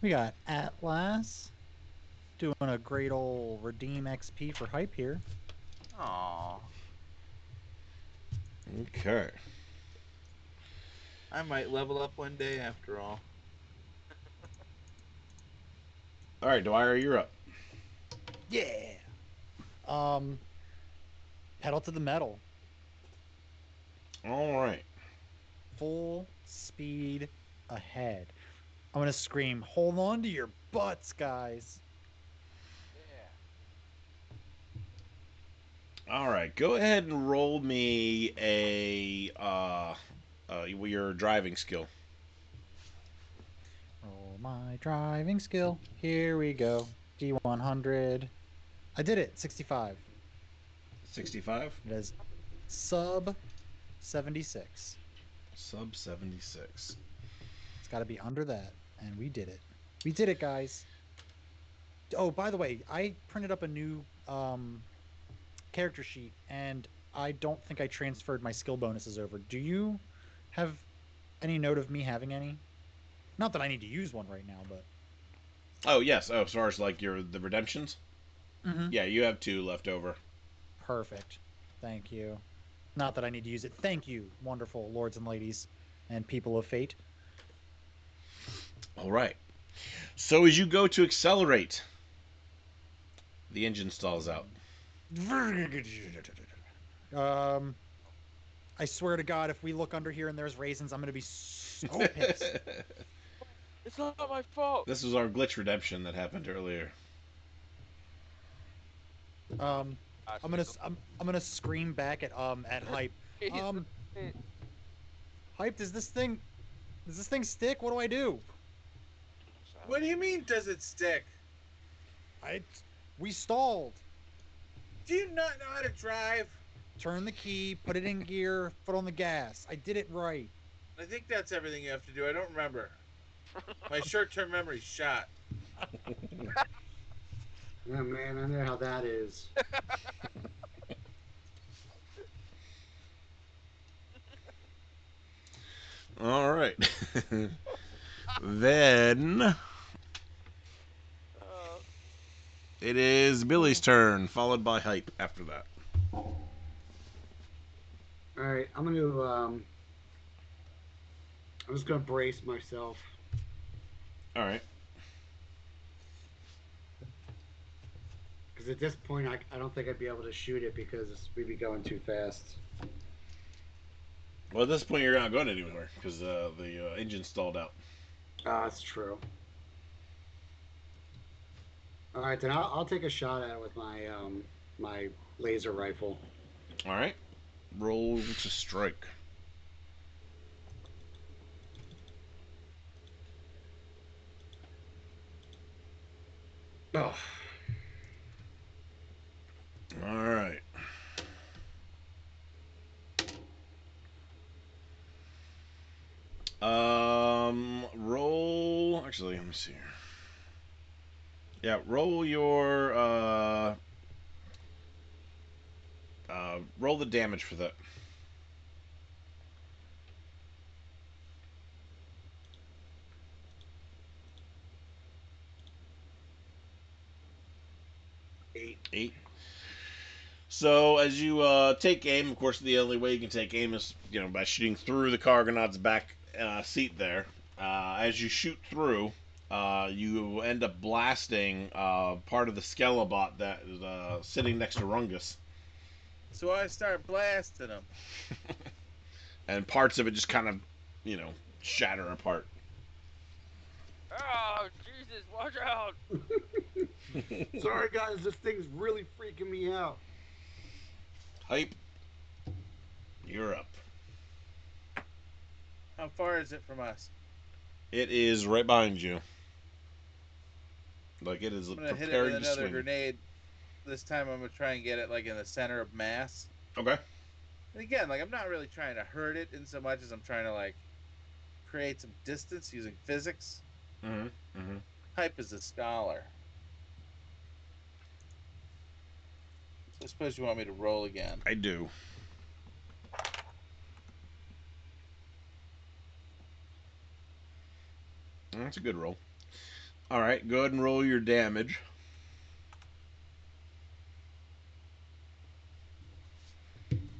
We got Atlas doing a great old redeem XP for hype here. Aww. Okay. I might level up one day after all. All right, Dwyer, you're up. Yeah. Pedal to the metal. All right. Full speed ahead. I'm gonna scream, hold on to your butts, guys. All right. Go ahead and roll me your driving skill. my driving skill. Here we go. D100. I did it. 65. 65? It is sub 76. Sub 76. It's got to be under that. And we did it. We did it, guys. Oh, by the way, I printed up a new character sheet, and I don't think I transferred my skill bonuses over. Do you have any note of me having any? Not that I need to use one right now, but Oh, yes. Oh, as far as like the redemptions? Mhm. Yeah, you have 2 left over. Perfect. Thank you. Not that I need to use it. Thank you, wonderful lords and ladies and people of fate. All right. So as you go to accelerate, the engine stalls out. I swear to God, if we look under here and there's raisins, I'm gonna be so pissed. It's not my fault. This was our glitch redemption that happened earlier. I'm gonna scream back at hype. Um, Hype, does this thing stick? What do I do? What do you mean, does it stick? We stalled. Do you not know how to drive? Turn the key, put it in gear, foot on the gas. I did it right. I think that's everything you have to do. I don't remember. My short-term memory's shot. Oh man, I know how that is. All right. Then it is Billy's turn, followed by Hype after that. All right, I'm just gonna brace myself. All right. Because at this point, I don't think I'd be able to shoot it because we'd be going too fast. Well, at this point, you're not going anywhere because the engine stalled out. Ah, that's true. All right, then I'll take a shot at it with my laser rifle. All right. Roll to strike. Oh, All right. Roll. Actually, let me see here. Yeah, roll your roll the damage for that. eight. 8. So as you take aim, of course, the only way you can take aim is by shooting through the Cargonaut's back seat there. As you shoot through, you end up blasting part of the Skelebot that is sitting next to Rungus, So I start blasting them. and parts of it just kind of, you know, shatter apart. Oh, Jesus, watch out. Sorry, guys, this thing's really freaking me out. Hype, you're up. How far is it from us? It is right behind you. Like it is I'm gonna hit it with preparing to another swing. grenade. This time I'm gonna try and get it like in the center of mass. Okay. And again, like I'm not really trying to hurt it in so much as I'm trying to like create some distance using physics. Mm-hmm. Hype is a scholar. So I suppose you want me to roll again. I do. That's a good roll. All right, go ahead and roll your damage.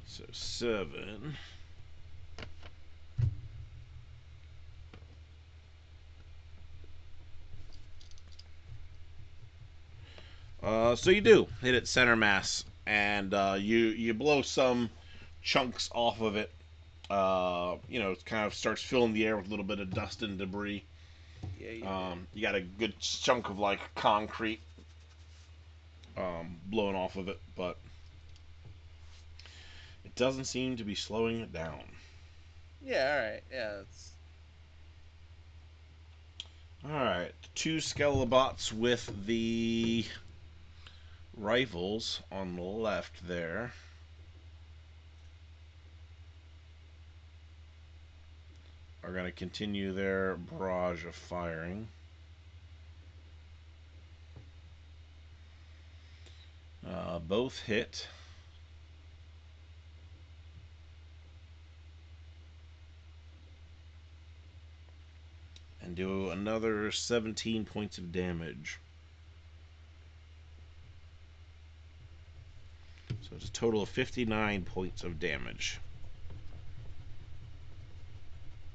So 7. So you do hit it center mass, and you blow some chunks off of it. It kind of starts filling the air with a little bit of dust and debris. Yeah, you You got a good chunk of like concrete blowing off of it, but it doesn't seem to be slowing it down. Yeah, all right. Yeah, it's Alright, two Skelebots with the rifles on the left there. Are going to continue their barrage of firing. Both hit. And do another 17 points of damage. So it's a total of 59 points of damage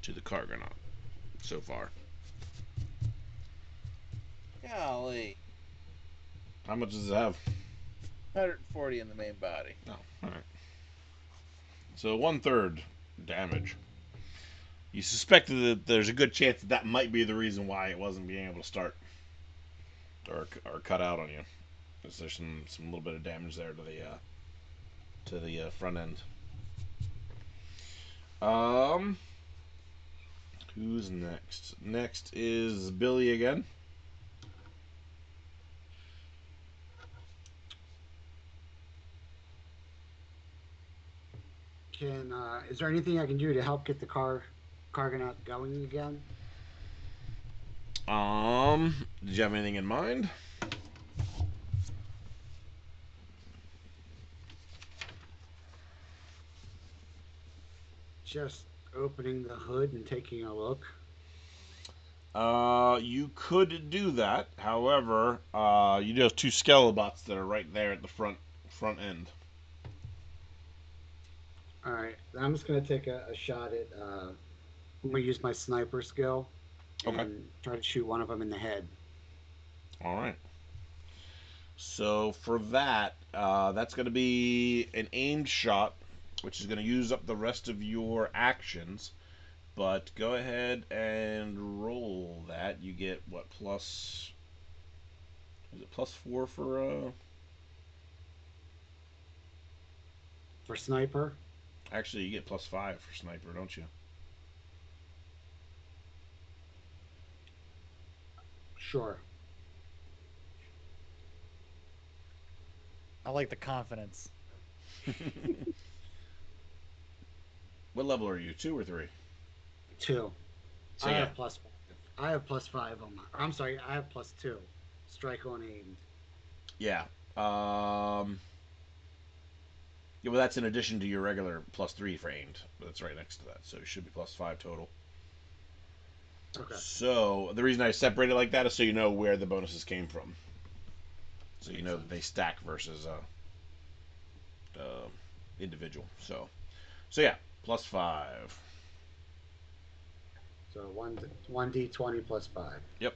to the Cargonaut so far. Golly. How much does it have? 140 in the main body. Oh, alright. So 1/3 damage. You suspected that there's a good chance that might be the reason why it wasn't being able to start or cut out on you. Because there's some little bit of damage there to the front end. Who's next? Next is Billy again. Is there anything I can do to help get the Cargonaut going again? Did you have anything in mind? Just opening the hood and taking a look. You could do that. However, you do have two Skelebots that are right there at the front end. All right, I'm just gonna take a shot at. I'm gonna use my sniper skill Okay. and try to shoot one of them in the head. All right. So for that, that's going to be an aimed shot, which is going to use up the rest of your actions. But go ahead and roll that. You get what, plus? Is it +4 for? For sniper. Actually, you get +5 for sniper, don't you? Sure. I like the confidence. What level are you? 2 or 3? 2. So I yeah, have +5. I have +5 on my. I'm sorry. I have +2. Strike on aimed. yeah. Yeah, well, that's in addition to your regular +3 for aimed. That's right next to that, so it should be +5 total. Okay. So the reason I separate it like that is so you know where the bonuses came from. So you Makes know that sense. they stack versus individual. So yeah, +5. So one d20 +5. Yep.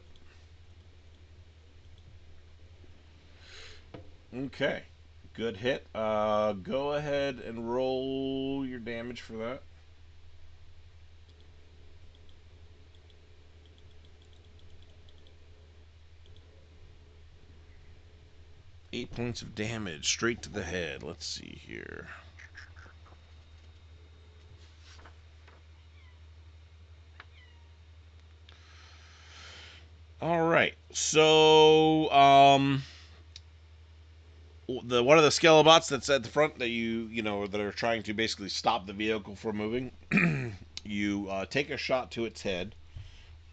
Okay. Good hit. Go ahead and roll your damage for that. 8 points of damage straight to the head. Let's see here. All right. So, one of the Skelebots that's at the front that you know that are trying to basically stop the vehicle from moving. You take a shot to its head.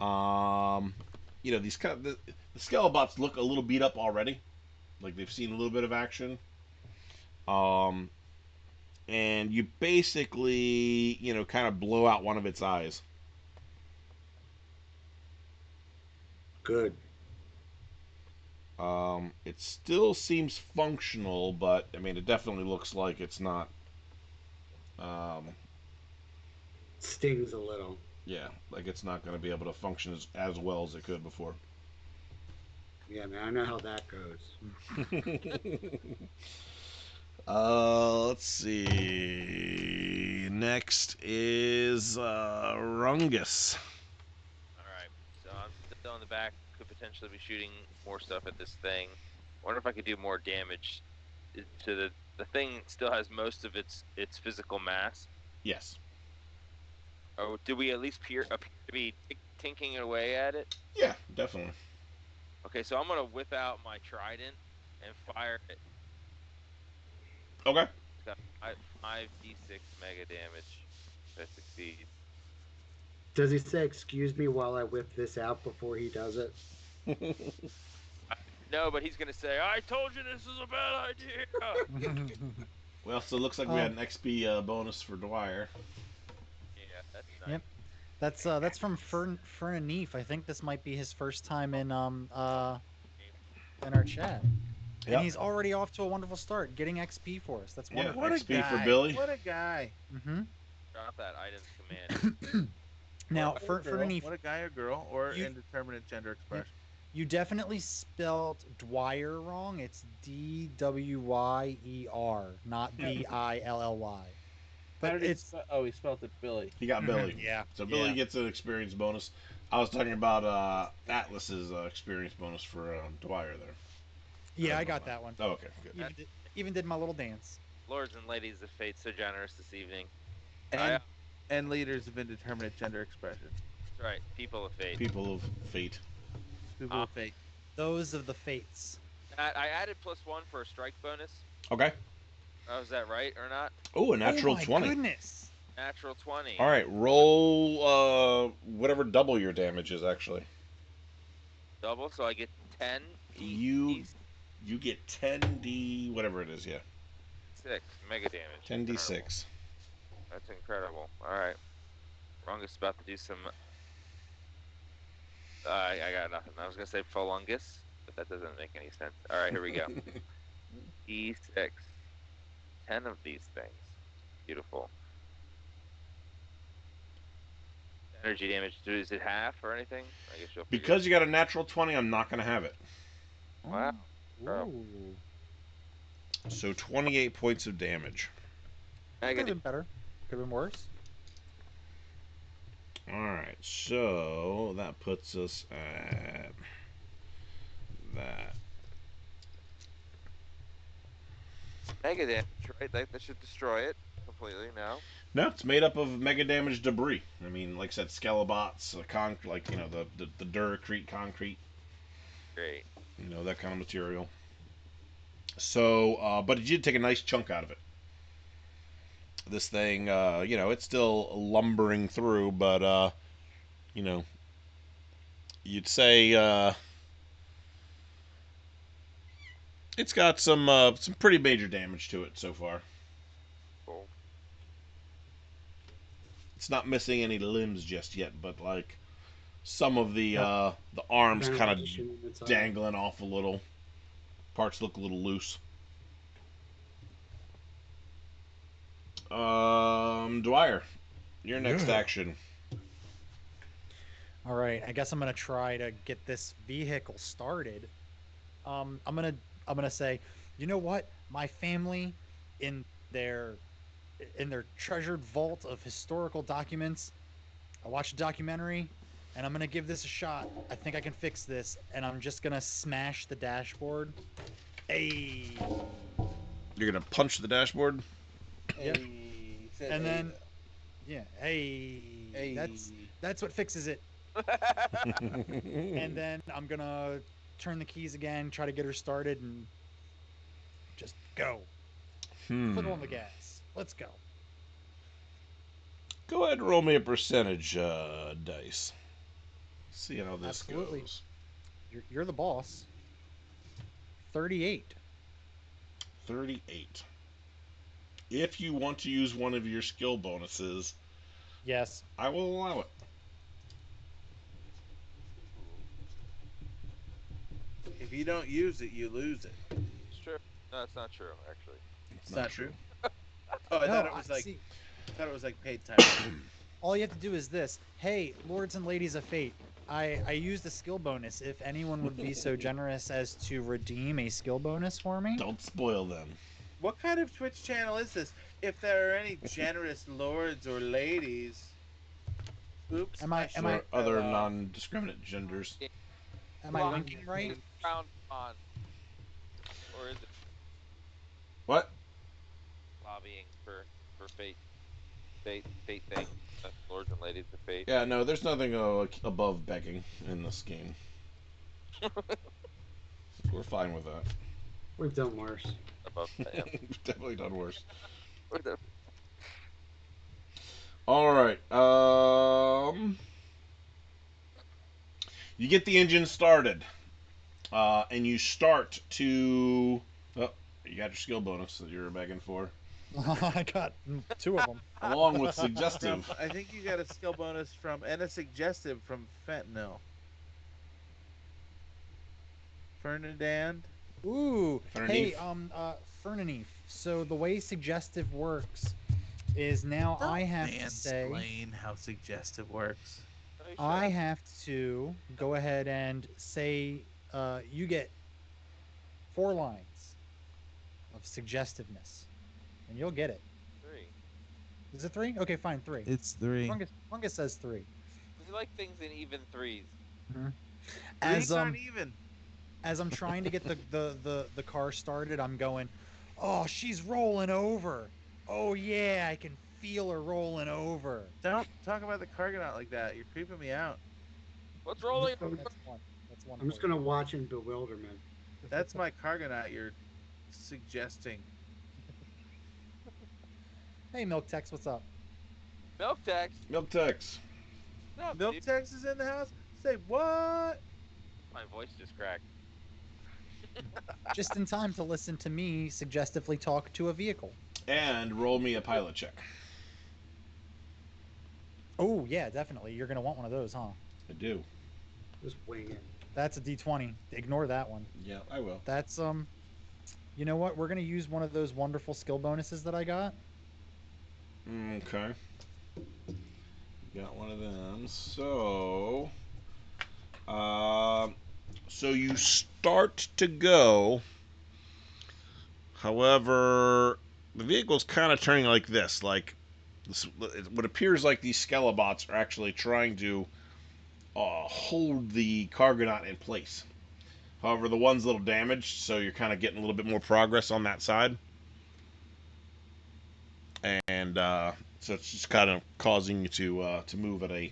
You know these kind of the Skelebots look a little beat up already, like they've seen a little bit of action. Um, and you basically kind of blow out one of its eyes. Good. It still seems functional, but I mean, it definitely looks like it's not. Um, Stings a little. yeah, like it's not going to be able to function as well as it could before. Yeah, man. I know how that goes. Let's see. Next is Rungus. All right. So I'm still in the back. Could potentially be shooting more stuff at this thing. Wonder if I could do more damage to the thing. Still has most of its physical mass. Yes. Oh, do we at least appear to be tinking away at it? Yeah, definitely. Okay, so I'm gonna whip out my trident and fire it. Okay. It's got 5d6 mega damage. That succeeds. Does he say, "Excuse me," while I whip this out before he does it? No, but he's gonna say, "I told you this is a bad idea." Well, so it looks like we had an XP bonus for Dwyer. Yeah, that's nice. Yep. That's from Fernanif. I think this might be his first time in our chat. And Yep. he's already off to a wonderful start, getting XP for us. That's Yeah, wonderful. What a XP for guy! Billy. What a guy! Mm-hmm. Drop that items command. Now, Or girl. Fernanif, What a guy or girl, or You- indeterminate gender expression. you definitely spelled Dwyer wrong. It's Dwyer, not Billy. How But did he it's he spelled it Billy. He got Billy. Yeah. So Billy yeah. gets an experience bonus. I was talking about Atlas's experience bonus for Dwyer there. Yeah, I got that one. Oh, okay, good. Even did my little dance. Lords and ladies of fate, so generous this evening. And leaders of indeterminate gender expression. That's right, people of fate. People of fate. People of fate. Those of the fates. I added +1 for a strike bonus. Okay. Oh, is that right or not? Oh, a natural oh my 20. Goodness. Natural 20. All right, roll whatever double your damage is actually. Double, so I get 10. You get 10d whatever it is, yeah. 6 mega damage. 10d6. That's incredible. All right. Rungus about to do some. I got nothing. I was gonna say Folungus, but that doesn't make any sense. All right, here we go. D6. 10 of these things. Beautiful. Energy damage. Is it half or anything? I guess you'll figure. Because you got a natural 20, I'm not going to have it. Wow. Oh. Ooh. So 28 points of damage. Could have been better. Could have been worse. All right, so that puts us at that. Mega damage, right? That should destroy it completely now. No, it's made up of mega damage debris. I mean, like I said, Skelebots, like the Duracrete concrete. Great. That kind of material. So, but it did take a nice chunk out of it. This thing, it's still lumbering through, but you'd say it's got some pretty major damage to it so far. Cool. It's not missing any limbs just yet, but like some of the arms kind of dangling off a little. Parts look a little loose. Dwyer, your next action. All right, I guess I'm gonna try to get this vehicle started. I'm gonna say, you know what? My family, in their in their treasured vault of historical documents, I watched a documentary, and I'm gonna give this a shot. I think I can fix this, and I'm just gonna smash the dashboard. Hey. You're gonna punch the dashboard. Yep. Hey, And then, yeah, hey, that's what fixes it. And then I'm gonna turn the keys again, try to get her started, and just go. Foot on the gas. Let's go. Go ahead and roll me a percentage dice. See how this Absolutely. goes. You're the boss. 38. 38. If you want to use one of your skill bonuses, Yes. I will allow it. If you don't use it, you lose it. It's true. No, it's not true, actually. It's not true. I No, thought it was like see, I thought it was like paid time. all you have to do is this. Hey, lords and ladies of fate, I used a skill bonus. If anyone would be so generous as to redeem a skill bonus for me. Don't spoil them. What kind of Twitch channel is this? If there are any generous lords or ladies, oops. Am I Or other non-discriminate genders. Am I winking right? Round on. Or is it What? lobbying for fate thing? Lords and Ladies of Fate. Yeah, no, there's nothing above begging in this game. We're fine with that. We've done worse. Above yeah. We've definitely done worse. Or the- All right. You get the engine started, and you start to. Oh, you got your skill bonus that you were begging for, I got 2 of them. along with From, suggestive. I think you got a skill bonus from and a suggestive from Fentanyl. Fernandand. Ooh, hey, Underneath. Fernaneef. So the way suggestive works is now I have to say Explain how suggestive works. Oh, you I should. have to go ahead and say you get 4 lines of suggestiveness, and you'll get it. 3. Is it 3? Okay, fine, 3. It's 3. Fungus says 3. We like things in even threes. Mhm. Three's not even. As I'm trying to get the car started, I'm going, oh, she's rolling over. Oh yeah, I can feel her rolling over. Don't talk about the Cargonaut like that. You're creeping me out. What's I'm rolling? just gonna, That's one. That's one. I'm just for you. gonna watch in bewilderment. That's my Cargonaut you're suggesting. Hey, Milk Tex, what's up? Milk tax. Milk Tex. No, Milk dude, Tex is in the house? Say what? my voice just cracked. Just in time to listen to me suggestively talk to a vehicle. And roll me a pilot check. Oh yeah, definitely. You're gonna want one of those, huh? I do. Just wing it. That's a D20. Ignore that one. Yeah, I will. That's You know what? We're gonna use one of those wonderful skill bonuses that I got. Okay. Got one of them. So, so you start to go. However, the vehicle's kind of turning like this. Like, what appears like these Skelebots are actually trying to hold the Cargonaut in place. However, the one's a little damaged, so you're kind of getting a little bit more progress on that side. And so it's just kind of causing you to move at a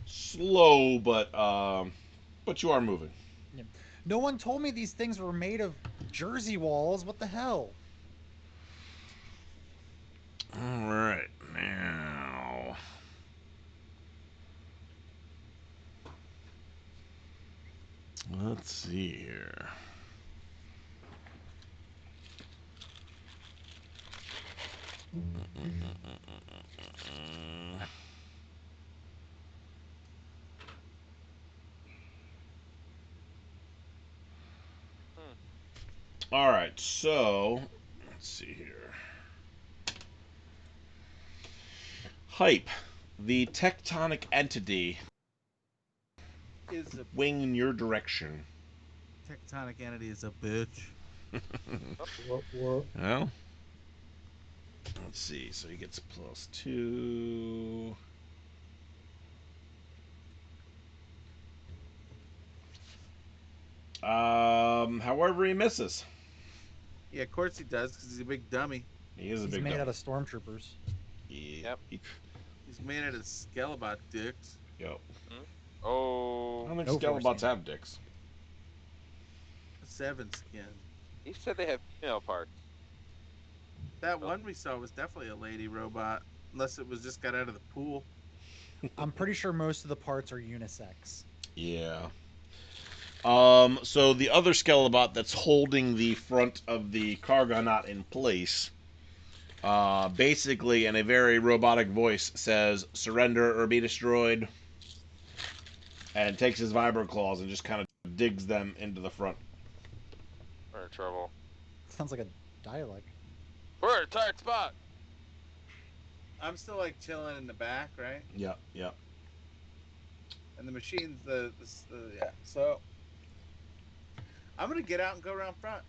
slow, but you are moving. Yeah. No one told me these things were made of Jersey walls. What the hell? All right, now let's see here. Hmm. All right, so let's see here. Hype, the tectonic entity Is a wing in your direction. tectonic entity is a bitch. What? Well, let's see. So he gets +2. However, he misses. Yeah, of course he does, because he's a big dummy. He is a He's big made dummy. out of stormtroopers. Yeah. Yep. He's made out of Skelebot dicks. Yo. Hmm? I Oh, don't think No Skelebots force have dicks. 7 skin. he said they have female parts. That Oh. one we saw was definitely a lady robot, unless it was just got out of the pool. I'm pretty sure most of the parts are unisex. Yeah. So the other Skelebot that's holding the front of the Cargonaut in place, basically in a very robotic voice says, "Surrender or be destroyed," and takes his vibro claws and just kind of digs them into the front. We're in trouble. Sounds like a dialect. We're in a tight spot. I'm still like chilling in the back, right? Yep, yep. And the machine's yeah. So I'm gonna get out and go around front.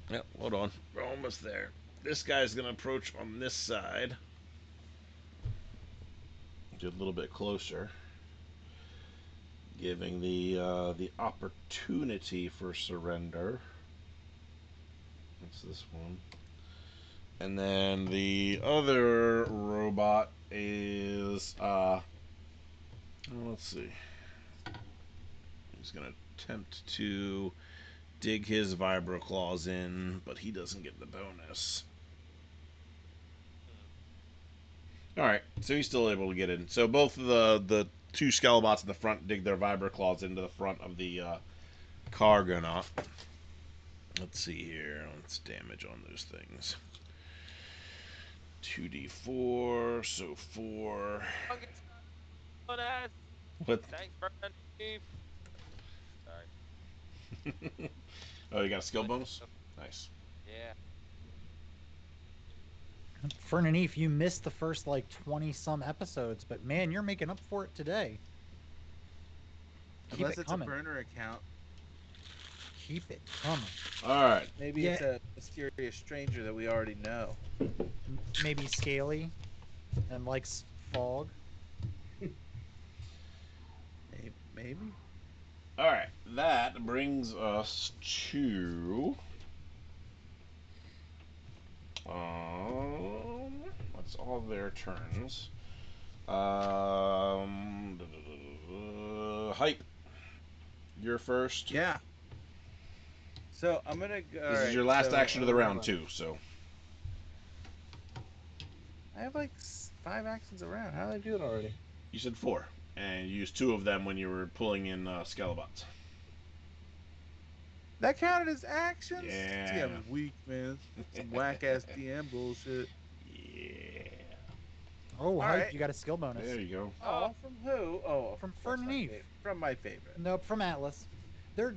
Yep, hold on. We're almost there. This guy's going to approach on this side. Get a little bit closer. Giving the opportunity for surrender. That's this one. And then the other robot is let's see. He's gonna attempt to dig his vibro claws in, but he doesn't get the bonus. All right, so he's still able to get in. So both of the two Skelebots in the front dig their vibro claws into the front of the Cargonaut. Let's see here. Let's damage on those things. 2d4, so 4. What? Thanks, Steve. Sorry. Oh, you got a skill bonus? Nice. Yeah. Fernaneef, you missed the first like 20 some episodes, but man, you're making up for it today. Keep Unless it it's coming. a burner account. Keep it coming. All right. Maybe it's a mysterious stranger that we already know. Maybe scaly and likes fog. Maybe. All right. That brings us to what's all their turns? Hype. You're first. Yeah. So I'm gonna go. This is your last action of the round too. So I have like 5 actions around. How did I do it already? you said 4, and you used 2 of them when you were pulling in Skelebots. That counted as actions? Yeah. I'm weak, man. Some whack ass DM bullshit. Yeah. Oh, Hype, right. you got a skill bonus. There you go. Oh, from who? Oh, From course my Fernaneef. From my favorite. Nope, from Atlas. Their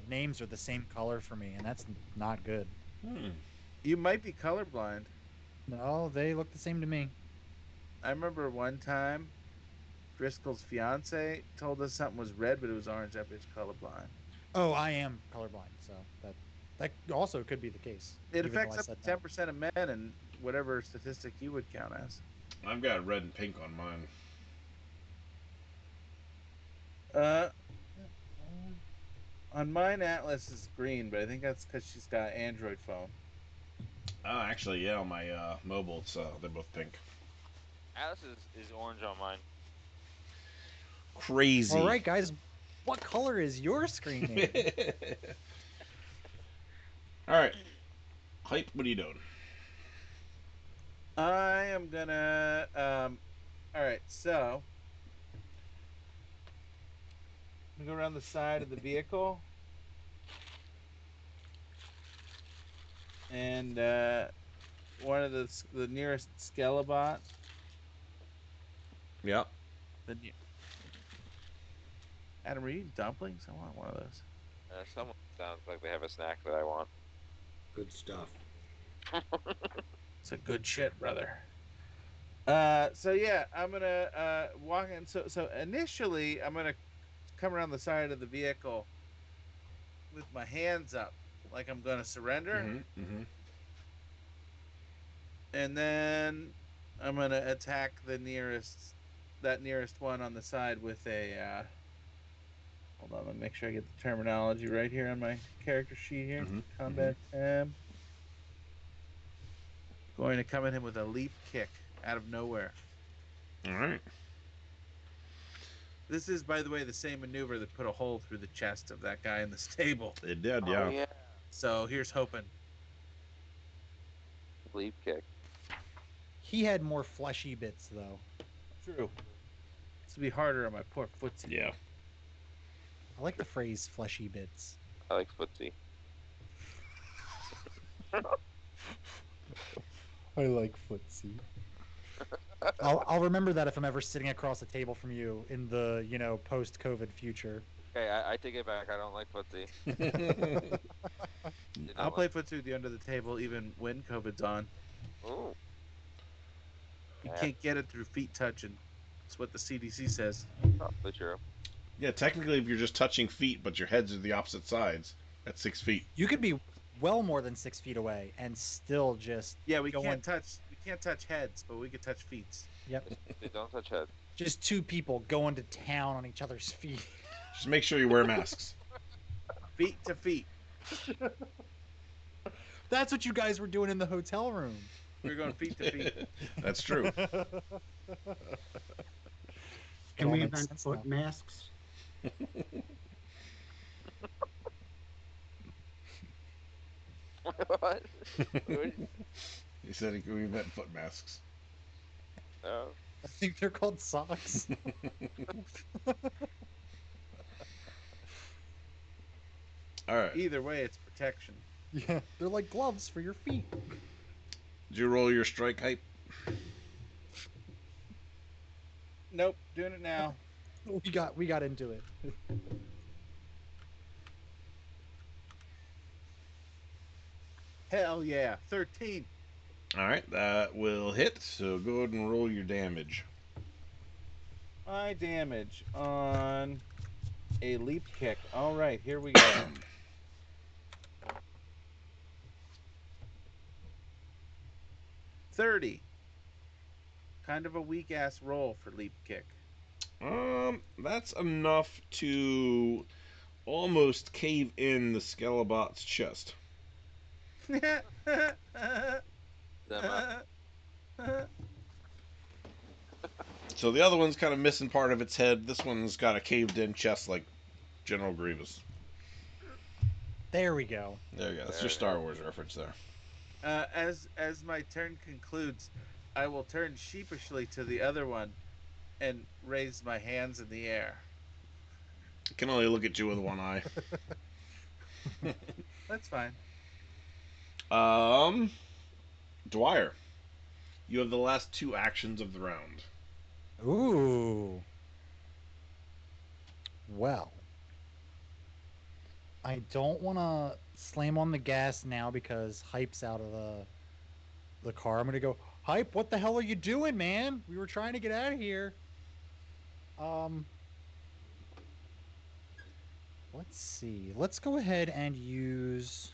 names are the same color for me, and that's not good. You might be colorblind. No, they look the same to me. I remember one time Driscoll's fiance told us something was red, but it was orange. That bitch colorblind. Oh, I am colorblind, so that also could be the case. It affects up to 10% of men, and whatever statistic you would count as. I've got red and pink on mine. On mine, Atlas is green, but I think that's because she's got an Android phone. Oh, actually, yeah, on my mobile, it's they're both pink. Alice is orange on mine. Crazy. All right, guys, what color is your screen name? All right, Hype, what are you doing? I am gonna. All right, so I'm gonna go around the side of the vehicle, and one of the nearest Skelebot. Yep. Adam, are you eating dumplings? I want one of those. Someone sounds like they have a snack that I want. Good stuff. It's a good shit, brother. So yeah, I'm gonna walk in. So initially, I'm gonna come around the side of the vehicle with my hands up, like I'm gonna surrender, and then I'm gonna attack that nearest one on the side with a. Hold on, let me make sure I get the terminology right here on my character sheet here. Combat tab. Going to come at him with a leap kick out of nowhere. All right. This is, by the way, the same maneuver that put a hole through the chest of that guy in the stable. It did, Oh, yeah. So here's hoping. Leap kick. He had more fleshy bits, though. True. This will be harder on my poor footsie. Yeah. I like the phrase "fleshy bits." I like footsie. I like footsie. I'll remember that if I'm ever sitting across the table from you in the post-COVID future. Okay, I take it back. I don't like footsie. I'll play footsie with you under the table even when COVID's on. Ooh. You can't get it through feet touching. That's what the CDC says. Probably true. Yeah, technically, if you're just touching feet, but your heads are the opposite sides, that's 6 feet. You could be well more than 6 feet away and still just we can't touch heads, but we could touch feet. Yep. They don't touch heads. Just 2 people going to town on each other's feet. Just make sure you wear masks. Feet to feet. That's what you guys were doing in the hotel room. We're going feet to feet. That's true. Can all we makes invent sense foot now. masks? What? He said we meant foot masks. Oh. I think they're called socks. All right. Either way, it's protection. Yeah, they're like gloves for your feet. Did you roll your strike hype? Nope, doing it now. We got into it. Hell yeah, 13. All right, that will hit. So go ahead and roll your damage. My damage on a leap kick. All right, here we go. 30. Kind of a weak ass roll for leap kick. That's enough to almost cave in the Skelebot's chest. So the other one's kind of missing part of its head. This one's got a caved-in chest like General Grievous. There we go. There you go. That's There your it Star is. Wars reference there. As my turn concludes, I will turn sheepishly to the other one and raise my hands in the air. I can only look at you with one eye. That's fine. Dwyer, you have the last two actions of the round. Ooh. Well, I don't want to slam on the gas now because Hype's out of the car. I'm gonna go, Hype. What the hell are you doing, man? We were trying to get out of here. Let's see. Let's go ahead and use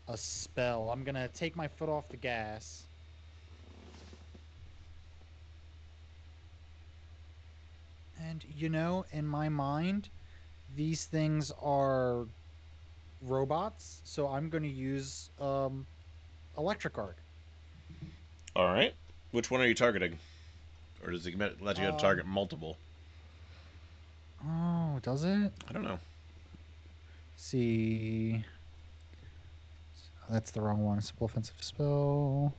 a spell. I'm gonna take my foot off the gas. And in my mind, these things are robots, so I'm going to use electric arc. All right. Which one are you targeting? Or does it let you target multiple? Oh, does it? I don't know. See. That's the wrong one. Simple offensive spell.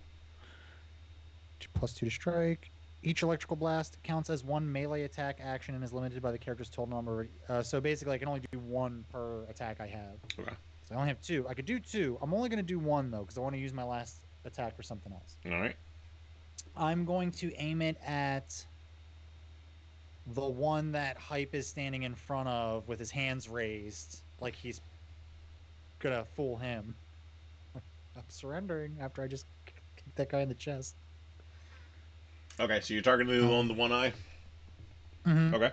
+2 to strike. Each electrical blast counts as one melee attack action and is limited by the character's total number. So basically, I can only do one per attack I have. Okay. So I only have two. I could do two. I'm only going to do one, though, because I want to use my last attack for something else. All right. I'm going to aim it at the one that Hype is standing in front of with his hands raised, like he's going to fool him. I'm surrendering after I just kicked that guy in the chest. Okay, so you're targeting the one with the one eye? Mm-hmm. Okay.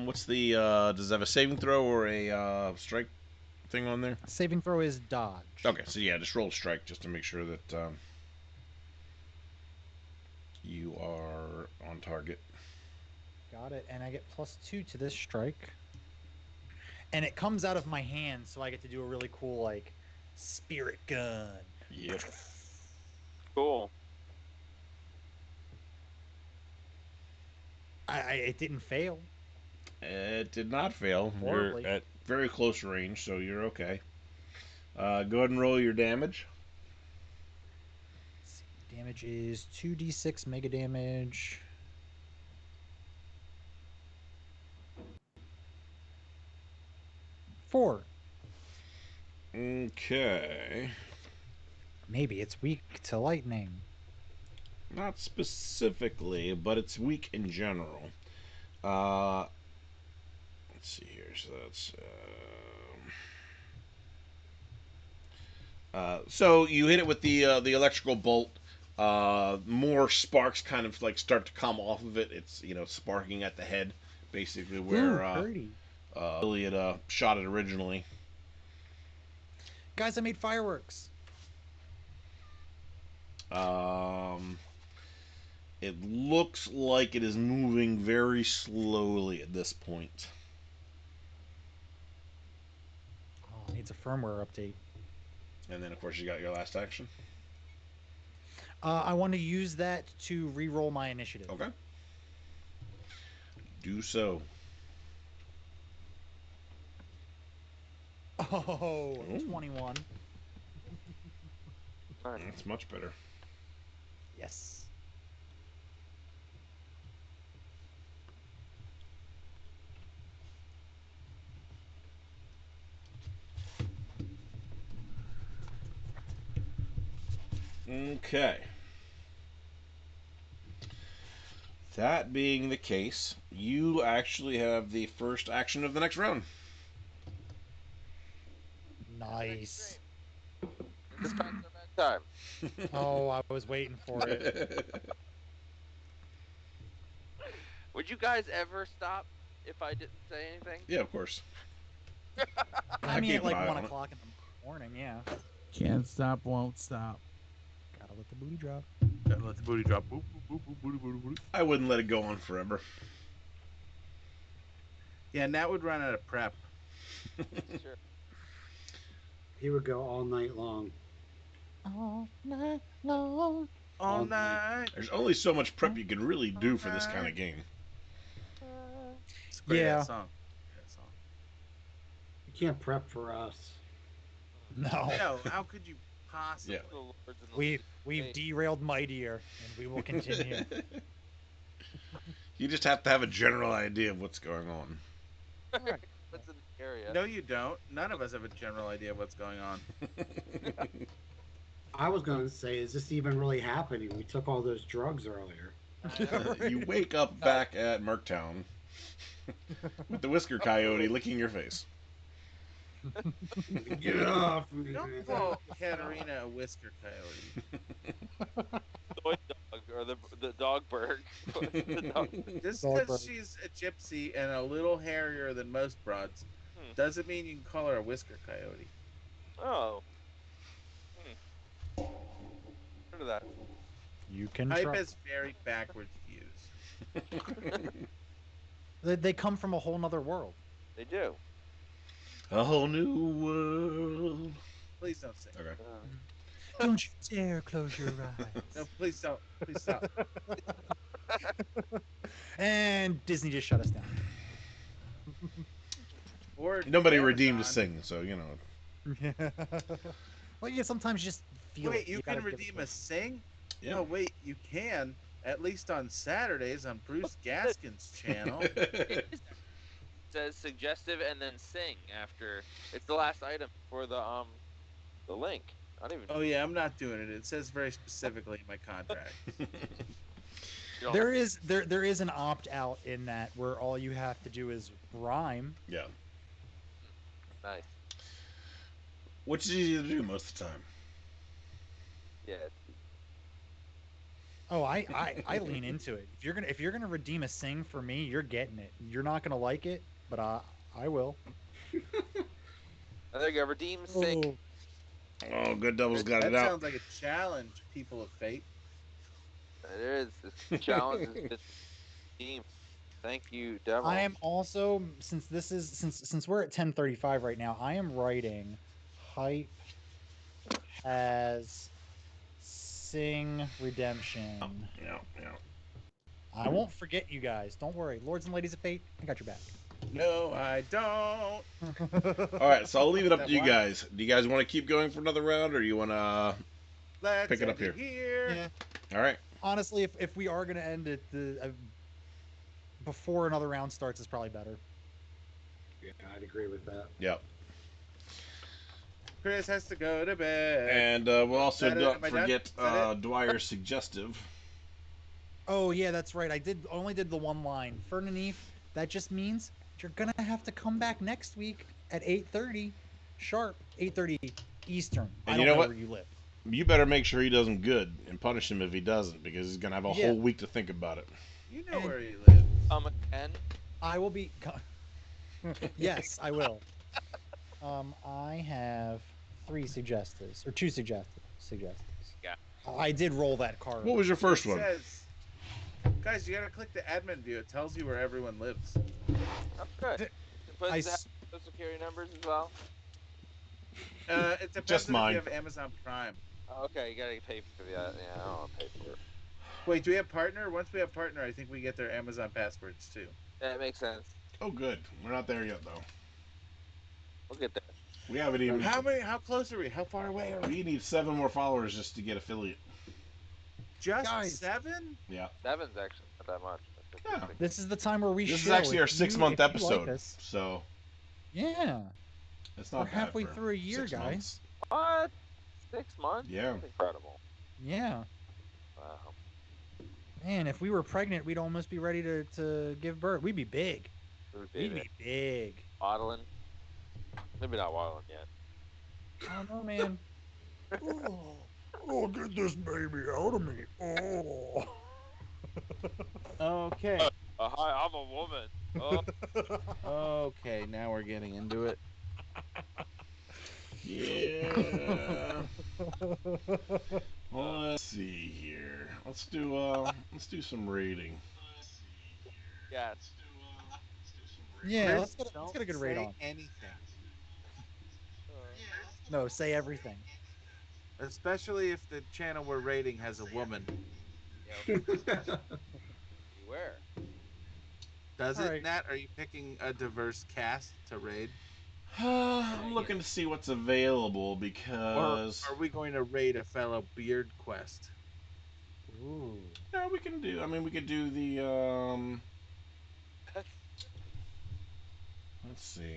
What's the, does it have a saving throw or a, strike thing on there? Saving throw is dodge. Okay, so yeah, just roll strike just to make sure that, you are on target. Got it. And I get +2 to this strike. And it comes out of my hand, so I get to do a really cool, like, spirit gun. Yep. Cool. It didn't fail. It did not fail. Horribly. You're at very close range, so you're okay. Go ahead and roll your damage. Let's see. Damage is 2d6 mega damage. Four. Okay. Maybe it's weak to lightning. Not specifically, but it's weak in general. Let's see here. So that's. So you hit it with the electrical bolt. More sparks kind of like start to come off of it. It's sparking at the head, basically where Pretty. Billy had shot it originally. Guys, I made fireworks. It looks like it is moving very slowly at this point. Oh, I need it's a firmware update. And then, of course, you got your last action. I want to use that to re-roll my initiative. Okay. Do so. Oh, Ooh. 21. That's much better. Yes. Okay. That being the case, you actually have the first action of the next round. Nice. This past our time. Oh, I was waiting for it. Would you guys ever stop if I didn't say anything? Yeah, of course. I mean, keep at like an eye 1 on it. o'clock in the morning, yeah. Can't stop, won't stop. Gotta let the booty drop. Gotta let the booty drop. Boop, boop, boop, boop, booty, booty, booty. I wouldn't let it go on forever. Yeah, Nat would run out of prep. Sure. He would go all night long. All night long. All night. There's only so much prep you can really do for this kind of game. It's a great Yeah. ass song. Great ass song. You can't prep for us. No. No, how could you possibly? Yeah. The Lords and the We've Hey. derailed Mightier, and we will continue. You just have to have a general idea of what's going on. Right. What's in the area? No, you don't. None of us have a general idea of what's going on. I was going to say, is this even really happening? We took all those drugs earlier. You wake up back at Merktown with the Whisker Coyote licking your face. Get off me, Don't man. call Katarina a whisker coyote. Soy dog or the dog bird. The dog. Just Dog because bird. she's a gypsy and a little hairier than most broads Hmm. doesn't mean you can call her a whisker coyote. Oh. Heard of that. You can Hype try. has very backwards views. They come from a whole nother world. They do. A whole new world. Please don't sing. Okay. Don't you dare close your eyes. No, please don't. Please stop. And Disney just shut us down. Or Nobody Amazon. redeemed to sing, so you know. Well, yeah, sometimes you just feel Wait, it. you gotta can give it redeem to a sing? Yeah. No, wait, you can. At least on Saturdays on Bruce Gaskin's channel. It says suggestive and then sing after. It's the last item for the link. Not even. Oh yeah, I'm not doing it. It says very specifically in my contract. You don't There is an opt out in that where all you have to do is rhyme. Yeah. Nice. Which is easy to do most of the time. Yeah. Oh, I lean into it. If you're gonna redeem a sing for me, you're getting it. You're not gonna like it, but I will. There you go. Redeem, sing. Oh, Good Devil's got That it out. sounds like a challenge, people of fate. It is. This challenge has been redeemed. Thank you, Devil. I am also since we're at 10:35 right now. I am writing hype has sing redemption. Yeah. I won't forget you guys. Don't worry, lords and ladies of fate. I got your back. No, I don't. All right, so I'll leave it up That to you one? guys. Do you guys want to keep going for another round, or you want to Let's pick it up end here. Yeah. All right. Honestly, if we are gonna end it before another round starts, is probably better. Yeah, I'd agree with that. Yep. Chris has to go to bed. And we'll also Am don't I done? forget Is that it? Dwyer's suggestive. Oh yeah, that's right. I only did the one line. Fernanif, that just means you're gonna have to come back next week at 8:30 sharp, 8:30 Eastern. I And don't you know what? where you live. You better make sure he does him good and punish him if he doesn't, because he's gonna have a Yeah. whole week to think about it. You know And- where he lives. Again. I will be. Yes, I will. I have 3 suggestives or 2 suggestives. Yeah. I did roll that card. What was your first It one? says, guys, you gotta click the admin view. It tells you where everyone lives. Oh, good. But I does it have s- social security numbers as well? It depends Just on if mine. you have Amazon Prime. Okay, you gotta pay for the. Yeah, I don't want to pay for it. Wait, do we have partner? Once we have partner, I think we get their Amazon passwords too. That makes sense. Oh, good. We're not there yet, though. We'll get there. We haven't even. How close are we? How far away are we? We need 7 more followers just to get affiliate. Just Guys. 7? Yeah. 7's actually not that much. Yeah. This is the time where we This is shill. actually our If you- 6-month if you like episode. us- So yeah. it's not We're bad halfway for through a year, 6 guys. months. What? 6 months? Yeah. That's incredible. Yeah. Wow. Man, if we were pregnant, we'd almost be ready to give birth. We'd be big. It would We'd be be big. waddling. Maybe not waddling yet. I don't know, man. Oh, get this baby out of me. Oh. Okay. Hi, I'm a woman. Oh, Okay, now we're getting into it. Yeah. Well, let's see here. Let's do some rating. yes. Yeah, Chris, let's get a good rate say on. anything, No, say everything. especially if the channel we're rating has a woman. Beware. Does All it, right. Nat? Are you picking a diverse cast to raid? I'm looking to see what's available Or because are we going to raid a fellow Beard Quest? Ooh. yeah, we can do. I mean, we could do the Let's see.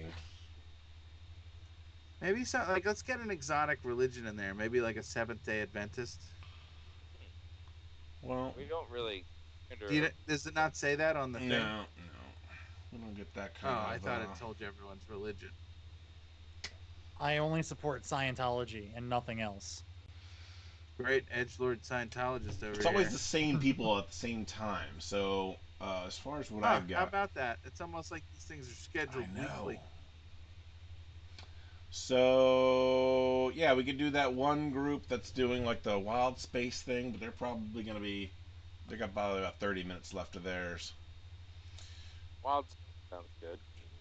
Maybe so. Like, let's get an exotic religion in there. Maybe like a Seventh-day Adventist. Well, We don't really. Does it not say that on the thing? no, we don't get that Oh, kind of. I thought it told you everyone's religion. I only support Scientology and nothing else. Great edgelord Scientologist over It's here. always the same people at the same time. So as far as what I've How got, about that? It's almost like these things are scheduled I know. weekly. So yeah, we could do that one group that's doing like the wild space thing, but they're probably gonna be. They got probably about 30 minutes left of theirs. Wild sounds good.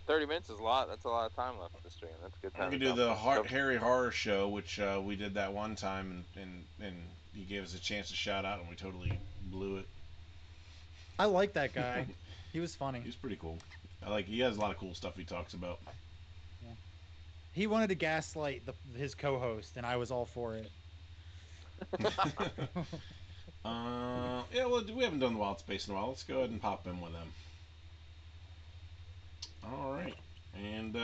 30 minutes is a lot. That's a lot of time left in the stream. That's a good We time. could to do the dump stuff. Harry Horror Show, which we did that one time, and he gave us a chance to shout out, and we totally blew it. I like that guy. He was funny. He's pretty cool. He has a lot of cool stuff he talks about. Yeah. He wanted to gaslight his co-host, and I was all for it. Yeah, well, we haven't done the Wild Space in a while. Let's go ahead and pop in with them. All right, and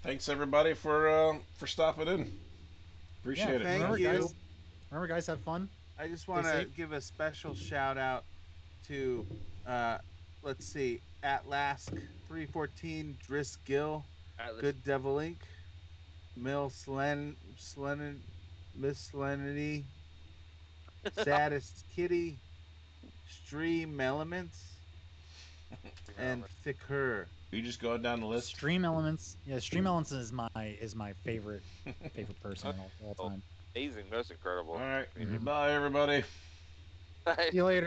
thanks everybody for stopping in. Appreciate it. Thank remember, you. Remember, guys, have fun. I just want to safe. give a special shout out to, let's see, Atlask 314, Driss Gill, Atlas. Good Devil Inc., Miscellaneity, Saddest Kitty, Stream Elements, and Thicker. You just go down the list. Stream Elements. Yeah, Stream Elements is my favorite person in all time. Amazing, most incredible. All right. Mhm. Bye, everybody. See you later.